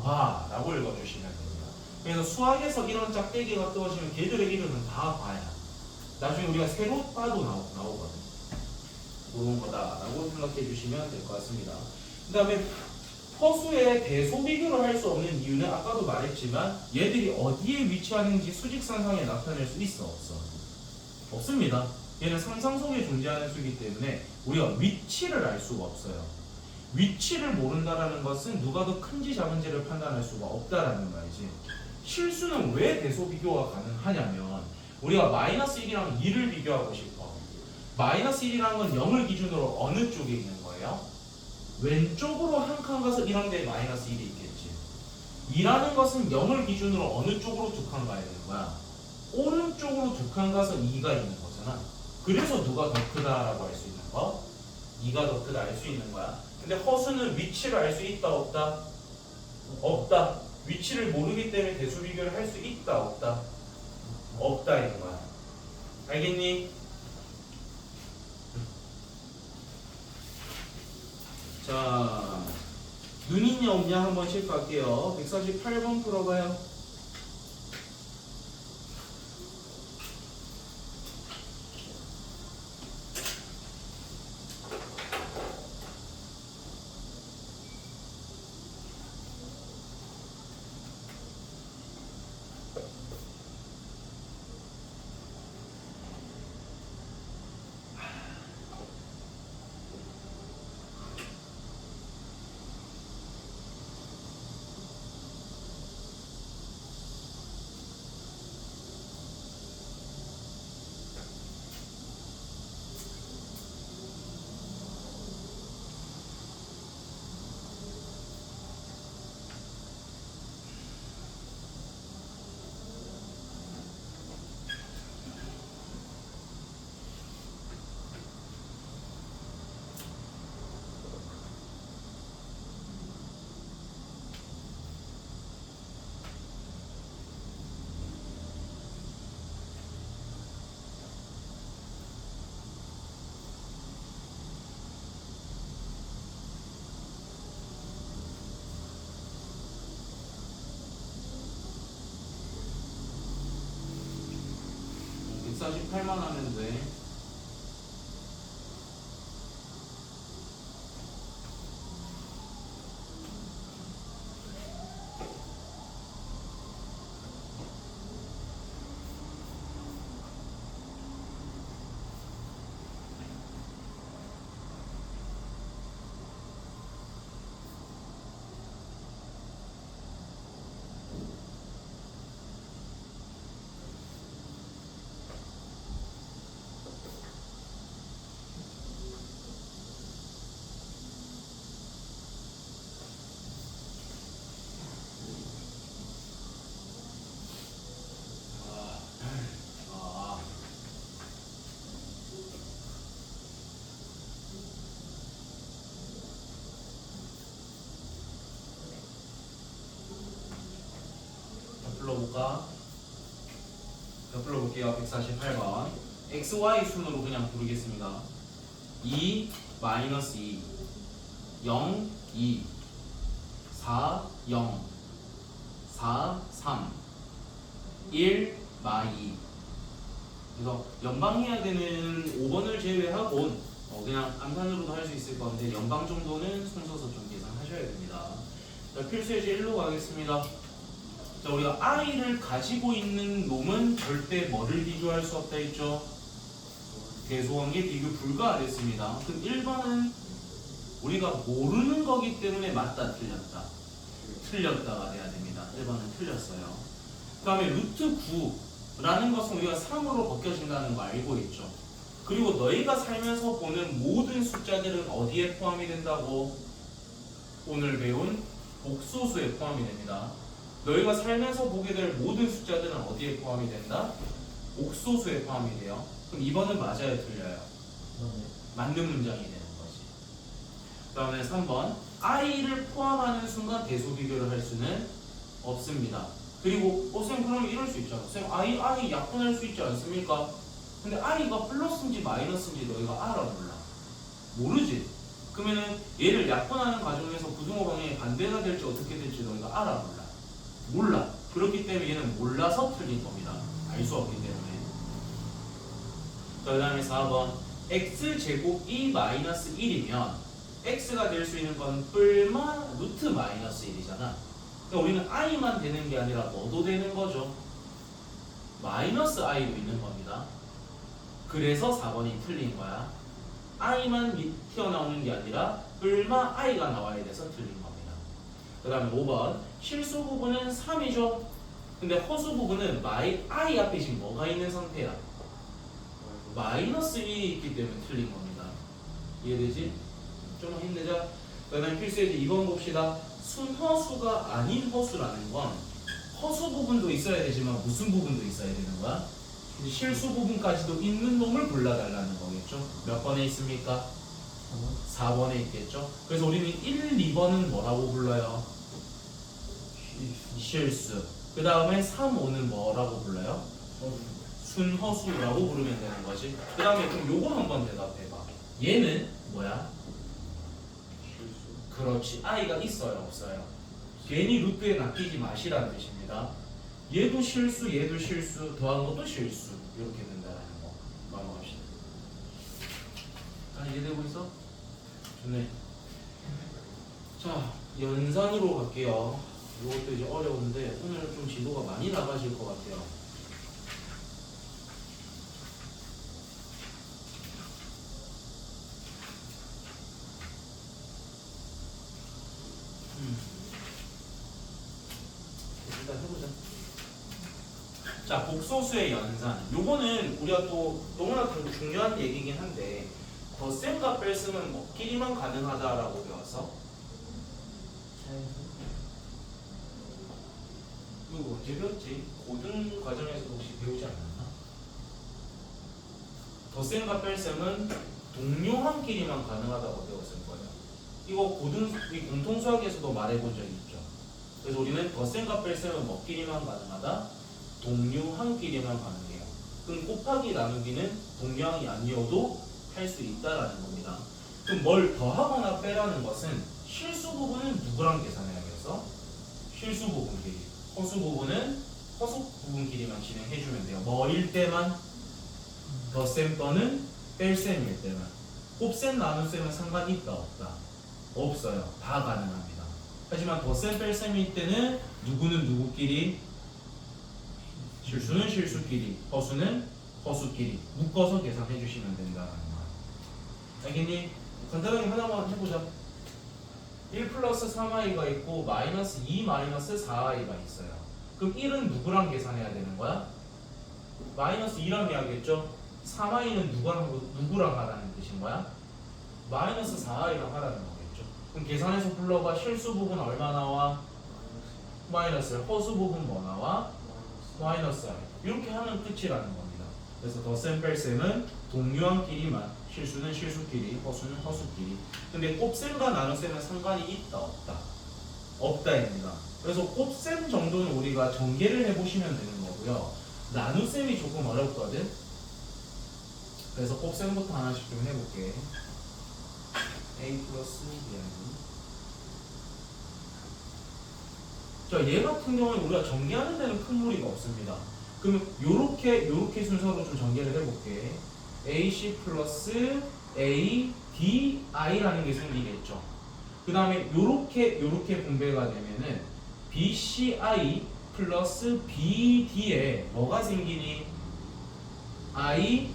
바라고 읽어주시면 됩니다. 그래서 수학에서 이런 짝대기가 뜨어지면 걔들의 이름은 다 바야. 나중에 우리가 새로 봐도 나오거든. 그런 거다라고 생각해 주시면 될 것 같습니다. 그 다음에 허수의 대소 비교를 할 수 없는 이유는 아까도 말했지만 얘들이 어디에 위치하는지 수직선상에 나타낼 수 있어? 없어? 없습니다. 얘는 상상 속에 존재하는 수이기 때문에 우리가 위치를 알 수가 없어요. 위치를 모른다라는 것은 누가 더 큰지 작은지를 판단할 수가 없다라는 말이지. 실수는 왜 대소 비교가 가능하냐면 우리가 마이너스 1이랑 2를 비교하고 싶어. 마이너스 1이라는 건 0을 기준으로 어느 쪽에 있는 거예요? 왼쪽으로 한 칸 가서 이런 데에 마이너스 1이 있겠지. 2라는 것은 0을 기준으로 어느 쪽으로 두 칸 가야 되는 거야? 오른쪽으로 두 칸 가서 2가 있는 거잖아. 그래서 누가 더 크다라고 할 수 있는 거? 2가 더 크다 알 수 있는 거야. 근데 허수는 위치를 알 수 있다 없다? 없다. 위치를 모르기 때문에 대수 비교를 할 수 있다 없다? 없다 이런 거야. 알겠니? 자, 눈 있냐 없냐 한번씩 갈게요. 148번 풀어봐요. 148만 하면 돼. 불러볼까? 자, 불러볼게요. 148번. XY 순으로 그냥 부르겠습니다. 2, 마이너스 2, 0, 2, 4, 0, 4, 3, 1, 마 2. 그래서 연방해야 되는 5번을 제외하고 그냥 암산으로도 할 수 있을 건데 연방 정도는 손서서 좀 계산하셔야 됩니다. 자, 필수 예제 1로 가겠습니다. 자, 우리가 i를 가지고 있는 놈은 절대 뭐를 비교할 수 없다 했죠? 대소관계 비교 불가하랬습니다. 그럼 1번은 우리가 모르는 거기 때문에 맞다 틀렸다 틀렸다가 돼야 됩니다. 1번은 틀렸어요. 그 다음에 루트 9라는 것은 우리가 3으로 벗겨진다는 거 알고 있죠? 그리고 너희가 살면서 보는 모든 숫자들은 어디에 포함이 된다고? 오늘 배운 복소수에 포함이 됩니다. 너희가 살면서 보게 될 모든 숫자들은 어디에 포함이 된다? 옥소수에 포함이 돼요. 그럼 2번은 맞아요, 틀려요? 맞는 문장이 되는 거지. 그 다음에 3번 i를 포함하는 순간 대소 비교를 할 수는 없습니다. 그리고 쌤 그러면 이럴 수 있잖아. 쌤 i 약분할 수 있지 않습니까? 근데 i가 플러스인지 마이너스인지 너희가 알아 몰라? 모르지? 그러면은 얘를 약분하는 과정에서 부등호 방향이 반대가 될지 어떻게 될지 너희가 알아 몰라? 몰라. 그렇기 때문에 얘는 몰라서 틀린 겁니다. 알 수 없기 때문에. 그 다음에 4번 x제곱이 마이너스 1이면 x가 될 수 있는 건 뿔마 루트 마이너스 1이잖아. 그러니까 우리는 i만 되는 게 아니라 뭐도 되는 거죠? 마이너스 i도 있는 겁니다. 그래서 4번이 틀린 거야. i만 튀어나오는 게 아니라 뿔마 i가 나와야 돼서 틀린 겁니다. 그 다음에 5번 실수 부분은 3이죠. 근데 허수 부분은 i 앞에 지금 뭐가 있는 상태야? 마이너스 1이 있기 때문에 틀린 겁니다. 이해되지? 좀 힘내자. 그 다음에 필수예제 2번 봅시다. 순허수가 아닌 허수라는 건 허수 부분도 있어야 되지만 무슨 부분도 있어야 되는 거야? 이제 실수 부분까지도 있는 놈을 골라달라는 거겠죠? 몇 번에 있습니까? 4번에 있겠죠? 그래서 우리는 1, 2번은 뭐라고 불러요? 실수. 그 다음에 3, 5는 뭐라고 불러요? 순허수라고 부르면 되는 거지. 그 다음에 그럼 요거 한번 대답해봐. 얘는 뭐야? 그렇지. i가 있어요 없어요? 괜히 루트에 낚이지 마시라는 뜻입니다. 얘도 실수 얘도 실수 더한 것도 실수 이렇게 된다는 거 넘어갑시다. 이해되고 있어? 좋네. 자 연산으로 갈게요. 이것도 이제 어려운데 오늘 좀 지도가 많이 나가실 것 같아요. 일단 해보자. 자, 복소수의 연산. 요거는 우리가 또 너무나 중요한 얘기긴 한데 덧셈과 뺄셈은 뭐끼리만 가능하다라고 배웠어? 이거 언제 배웠지? 고등 과정에서도 혹시 배우지 않았나? 덧셈과 뺄셈은 동료한끼리만 가능하다고 배웠을 거예요. 이거 이 공통수학에서도 말해본 적이 있죠. 그래서 우리는 덧셈과 뺄셈은 뭐끼리만 가능하다? 동료한끼리만 가능해요. 그럼 곱하기 나누기는 동료항이 아니어도 할 수 있다라는 겁니다. 그럼 뭘 더하거나 빼라는 것은 실수 부분은 누구랑 계산해야겠어? 실수 부분끼리. 허수 부분은 허수 부분끼리만 진행해주면 돼요. 뭐일 때만? 덧셈 또는 뺄셈일 때는. 곱셈 나눗셈은 상관이 있다 없다? 없어요. 다 가능합니다. 하지만 덧셈 뺄셈일 때는 누구는 누구끼리, 실수는 실수끼리, 허수는 허수끼리 묶어서 계산해 주시면 된다는 거. 알겠니? 간단하게 하나만 해보자. 1 플러스 3i가 있고 마이너스 2 마이너스 4i가 있어요. 그럼 1은 누구랑 계산해야 되는 거야? 마이너스 2랑 해야겠죠? 3i는 누구랑 하라는 뜻인 거야? 마이너스 4i랑 하라는 거겠죠? 그럼 계산해서 불러봐. 실수 부분 얼마 나와? 마이너스. 허수 부분 뭐 나와? 마이너스 i. 이렇게 하면 끝이라는 겁니다. 그래서 덧셈 뺄셈은 동류항끼리만, 실수는 실수끼리, 허수는 허수끼리. 근데 곱셈과 나눗셈은 상관이 있다 없다? 없다입니다. 그래서 곱셈 정도는 우리가 전개를 해보시면 되는 거고요. 나눗셈이 조금 어렵거든. 그래서 곱셈부터 하나씩 좀 해볼게. a 플러스 b. 자, 얘 같은 경우는 우리가 전개하는 데는 큰 무리가 없습니다. 그러면 요렇게 순서로 좀 전개를 해볼게. ac 플러스 a d i라는 게 생기겠죠. 그 다음에 요렇게 분배가 되면은 bci 플러스 bd에 뭐가 생기니? i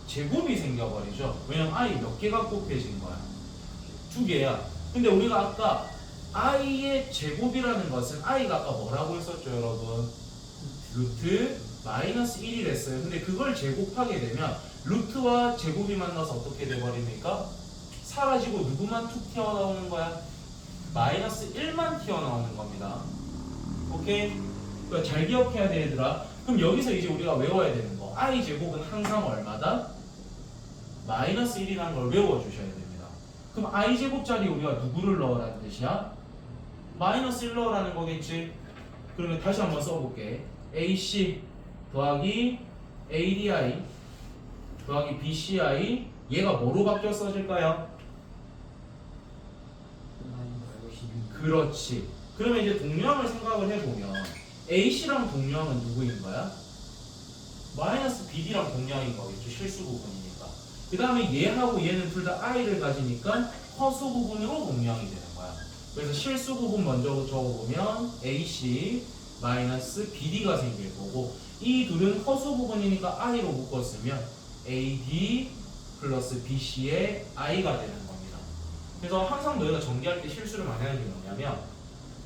제곱이 생겨버리죠. 왜냐면 i 몇 개가 곱해진 거야? 2개야. 근데 우리가 아까 i의 제곱이라는 것은 i가 아까 뭐라고 했었죠, 여러분? 루트 마이너스 1이 됐어요. 근데 그걸 제곱하게 되면 루트와 제곱이 만나서 어떻게 돼버립니까? 사라지고 누구만 툭 튀어나오는 거야? 마이너스 1만 튀어나오는 겁니다. 오케이? 그러니까 잘 기억해야 돼, 얘들아. 그럼 여기서 이제 우리가 외워야 되는 거. i 제곱은 항상 얼마다? 마이너스 1이라는 걸 외워주셔야 됩니다. 그럼 i 제곱 자리에 우리가 누구를 넣으라는 뜻이야? 마이너스 1 넣으라는 거겠지? 그러면 다시 한번 써볼게. ac 더하기 ADI 더하기 BCI 얘가 뭐로 바뀌어 써질까요? 그렇지. 그러면 이제 동류항을 생각을 해보면 AC랑 동류항은 누구인 거야? 마이너스 BD랑 동류항인 거겠죠. 실수 부분이니까. 그 다음에 얘하고 얘는 둘 다 I를 가지니까 허수 부분으로 동류항이 되는 거야. 그래서 실수 부분 먼저 적어보면 AC 마이너스 BD가 생길 거고 이 둘은 허수 부분이니까 I로 묶었으면 AD 플러스 BC의 I가 되는 겁니다. 그래서 항상 너희가 전개할 때 실수를 많이 하는 게 뭐냐면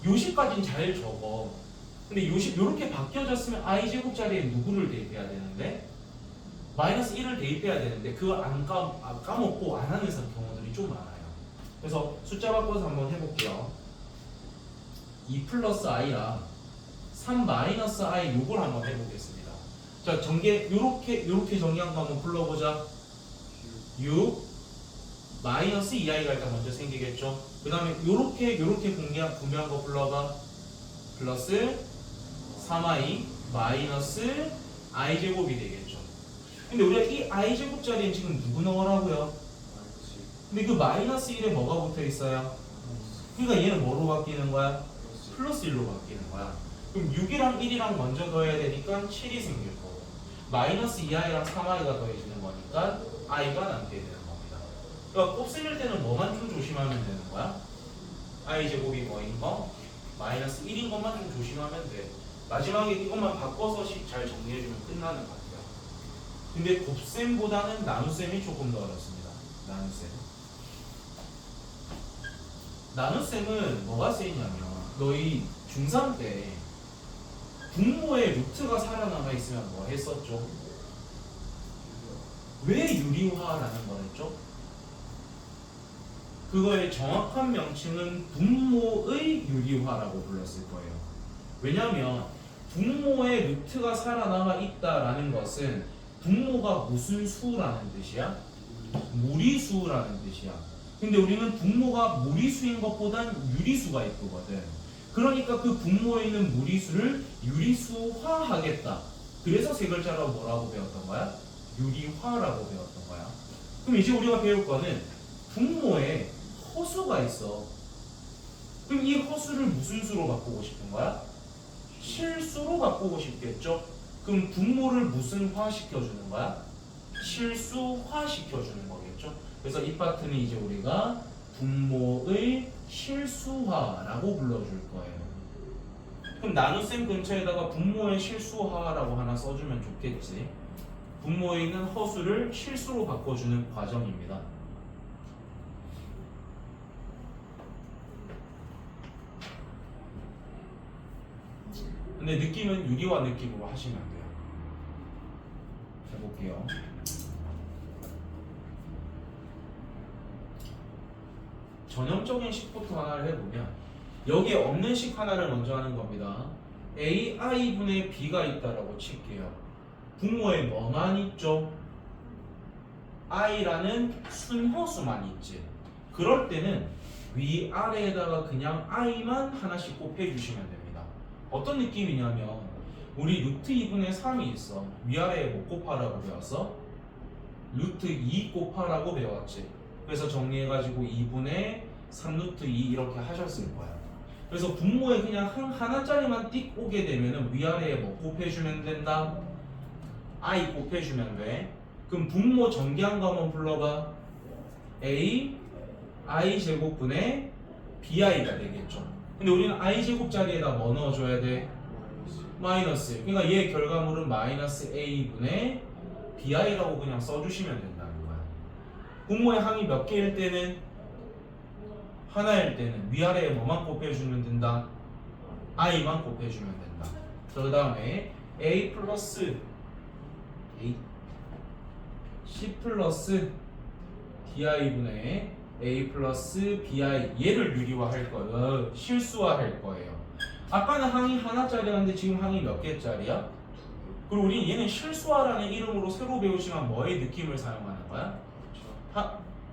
요식까지는 잘 적어. 근데 요식 이렇게 바뀌어졌으면 i제곱 자리에 누구를 대입해야 되는데 마이너스 1을 대입해야 되는데 그걸 까먹고 안 하는 경우들이 좀 많아요. 그래서 숫자 바꿔서 한번 해볼게요. 2 플러스 i랑 3 마이너스 i 요걸 한번 해보겠습니다. 자, 전개 요렇게 전개한 거 한번 불러보자. 6 마이너스 2i가 일단 먼저 생기겠죠. 그 다음에 요렇게 분배한 거 불러봐. 플러스 3i 마이너스 i제곱이 되겠죠. 근데 우리가 이 i제곱 자리에 지금 누구 넣으라고요? 근데 그 마이너스 1에 뭐가 붙어 있어요? 그러니까 얘는 뭐로 바뀌는 거야? 플러스 1로 바뀌는 거야. 그럼 6이랑 1이랑 먼저 더해야 되니까 7이 생길 거고 마이너스 2i랑 3i가 더해지는 거니까 i가 남게 되는 겁니다. 그러니까 곱셈일 때는 뭐만 좀 조심하면 되는 거야? i제곱이 뭐인 거? 마이너스 1인 것만 좀 조심하면 돼. 마지막에 이것만 바꿔서 잘 정리해주면 끝나는 것 같아요. 근데 곱셈보다는 나눗셈이 조금 더 어렵습니다. 나눗셈은 뭐가 쓰이냐면 너희 중3 때 분모의 루트가 살아남아 있으면 뭐 했었죠? 왜 유리화라는 걸 했죠? 그거의 정확한 명칭은 분모의 유리화라고 불렀을 거예요. 왜냐하면 분모의 루트가 살아남아 있다라는 것은 분모가 무슨 수라는 뜻이야? 무리수라는 뜻이야. 근데 우리는 분모가 무리수인 것보단 유리수가 이쁘거든. 그러니까 그 분모에 있는 무리수를 유리수화하겠다. 그래서 세 글자로 뭐라고 배웠던 거야? 유리화라고 배웠던 거야. 그럼 이제 우리가 배울 거는 분모에 허수가 있어. 그럼 이 허수를 무슨 수로 바꾸고 싶은 거야? 실수로 바꾸고 싶겠죠? 그럼 분모를 무슨 화 시켜주는 거야? 실수화 시켜주는 거겠죠. 그래서 이 파트는 이제 우리가 분모의 실수화라고 불러줄 거예요. 그럼 나눗셈 근처에다가 분모의 실수화라고 하나 써주면 좋겠지. 분모에 있는 허수를 실수로 바꿔주는 과정입니다. 근데 느낌은 유리화 느낌으로 하시면 돼요. 해볼게요. 전형적인 식부터 하나를 해보면 여기에 없는 식 하나를 먼저 하는 겁니다. ai분의 b가 있다라고 칠게요. 분모에 뭐만 있죠? i라는 순허수만 있지. 그럴 때는 위아래에다가 그냥 i만 하나씩 곱해주시면 됩니다. 어떤 느낌이냐면 우리 루트 2분의 3이 있어. 위아래에 뭐 곱하라고 배웠어? 루트 2 곱하라고 배웠지. 그래서 정리해가지고 2분의 3루트 2 이렇게 하셨을 거야. 그래서 분모에 그냥 하나짜리만 띡 오게 되면은 위아래에 뭐 곱해주면 된다? i 곱해주면 돼. 그럼 분모 전개한 거 한번 불러봐. a i 제곱분의 bi가 되겠죠. 근데 우리는 i 제곱 자리에다 뭐 넣어줘야 돼? 마이너스. 그러니까 얘의 결과물은 마이너스 a분의 bi라고 그냥 써주시면 된다는 거야. 분모의 항이 몇 개일 때는? 하나일 때는 위아래에 뭐만 곱해주면 된다? i만 곱해주면 된다. 자, 그 다음에 a 플러스 a c 플러스 di분의 a 플러스 bi 얘를 유리화할 거예요. 실수화할 거예요. 아까는 항이 하나짜리였는데 지금 항이 몇 개짜리야? 그리고 우리 얘는 실수화라는 이름으로 새로 배우지만 뭐의 느낌을 사용하는 거야?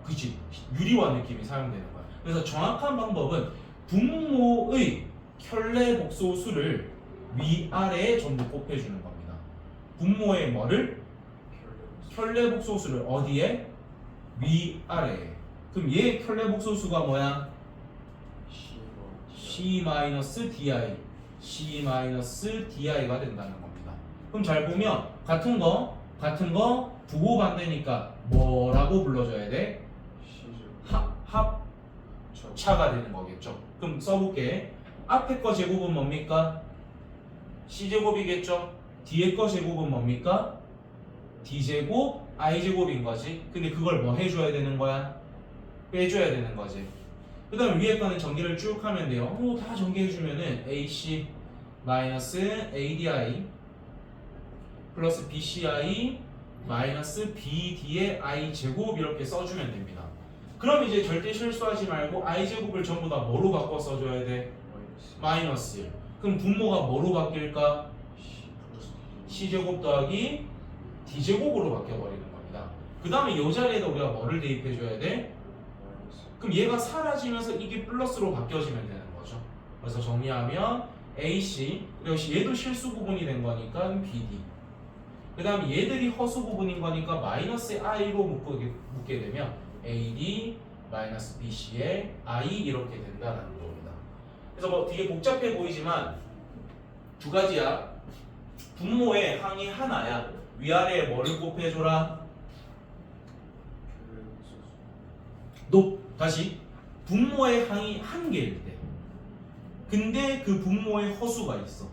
그치, 유리화 느낌이 사용되는 거야. 그래서 정확한 방법은 분모의 켤레 복소수를 위아래에 전부 곱해주는 겁니다. 분모의 뭐를? 켤레 복소수를 어디에? 위아래에. 그럼 얘의 켤레 복소수가 뭐야? C-di C-di가 된다는 겁니다. 그럼 잘 보면 같은 거 부호 반대니까 뭐라고 불러줘야 돼? 합차가 되는 거겠죠. 그럼 써볼게. 앞에 거 제곱은 뭡니까? C제곱이겠죠. 뒤에 거 제곱은 뭡니까? D제곱 I제곱인 거지. 근데 그걸 뭐 해줘야 되는 거야? 빼줘야 되는 거지. 그 다음에 위에 거는 전개를 쭉 하면 돼요. 다 전개해주면은 AC 마이너스 ADI 플러스 BCI 마이너스 BD의 I제곱 이렇게 써주면 됩니다. 그럼 이제 절대 실수하지 말고 I제곱을 전부 다 뭐로 바꿔 써줘야 돼? 마이너스. 그럼 분모가 뭐로 바뀔까? C제곱 더하기 D제곱으로 바뀌어버리는 겁니다. 그 다음에 이 자리에다 우리가 뭐를 대입해줘야 돼? 그럼 얘가 사라지면서 이게 플러스로 바뀌어지면 되는 거죠. 그래서 정리하면 AC, 역시 얘도 실수 부분이 된 거니까 BD. 그 다음에 얘들이 허수 부분인 거니까 마이너스 I로 묶게 되면 AD 마이너스 BC의 I 이렇게 된다는 겁니다. 그래서 뭐 되게 복잡해 보이지만 두 가지야. 분모의 항이 하나야. 위아래에 뭐를 곱해줘라? 다시 분모의 항이 한 개일 때 근데 그 분모에 허수가 있어.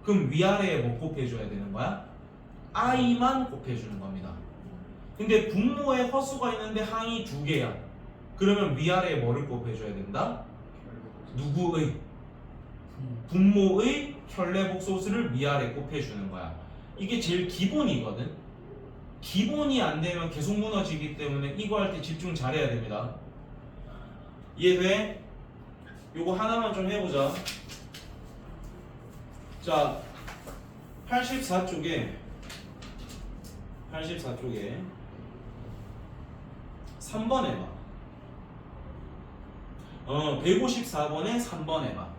그럼 위아래에 뭐 곱해줘야 되는 거야? i만 곱해주는 겁니다. 근데 분모에 허수가 있는데 항이 두 개야. 그러면 위아래에 뭐를 곱해줘야 된다? 누구의? 분모의 켤레복소수를 위아래에 곱해주는 거야. 이게 제일 기본이거든. 기본이 안 되면 계속 무너지기 때문에 이거 할 때 집중 잘해야 됩니다. 이해돼? 요거 하나만 좀 해보자. 자, 84쪽에 3번 해봐. 154번에 3번 해봐.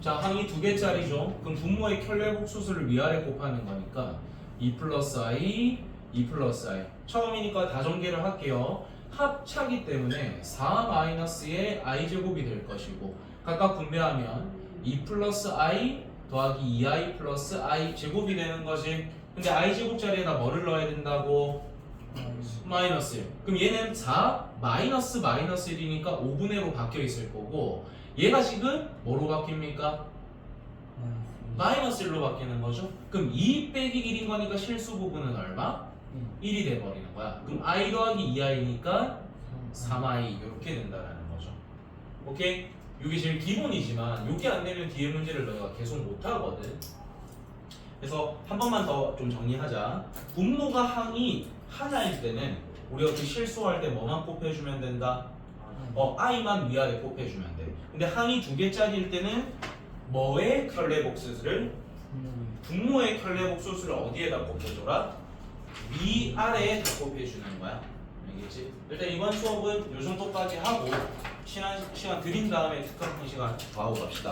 자, 항이 2개짜리죠. 그럼 분모의 켤레복수수를 위아래 곱하는 거니까 2 플러스 i, 2 플러스 i. 처음이니까 다전개를 할게요. 합차기 때문에 4 마이너스의 i 제곱이 될 것이고 각각 분배하면 2 플러스 i 더하기 2i 플러스 i 제곱이 되는 거지. 근데 i 제곱 자리에다 뭐를 넣어야 된다고? 마이너스 1. 그럼 얘는 4 마이너스 마이너스 1이니까 5분의 1로 바뀌어 있을 거고 얘가 지금 뭐로 바뀝니까? 마이너스 1로 바뀌는 거죠. 그럼 2 빼기 1인 거니까 실수 부분은 얼마? 1이 돼버리는 거야. 그럼 i 더하기 2i니까 3i 이렇게 된다라는 거죠. 오케이? 이게 제일 기본이지만 이게 안 되면 뒤에 문제를 너희가 계속 못 하거든. 그래서 한 번만 더 좀 정리하자. 분모가 항이 하나일 때는 우리가 그 실수할 때 뭐만 곱해주면 된다? i만 위아래 곱해주면 돼. 근데 항이 2개짜리일 때는 뭐의 켤레복수수를? 분모의 켤레복수수를 어디에다 곱해줘라? 위아래에 다 곱해주는 거야. 알겠지? 일단 이번 수업은 요 정도까지 하고 시간 드린 다음에 특강 시간 더 하고 갑시다.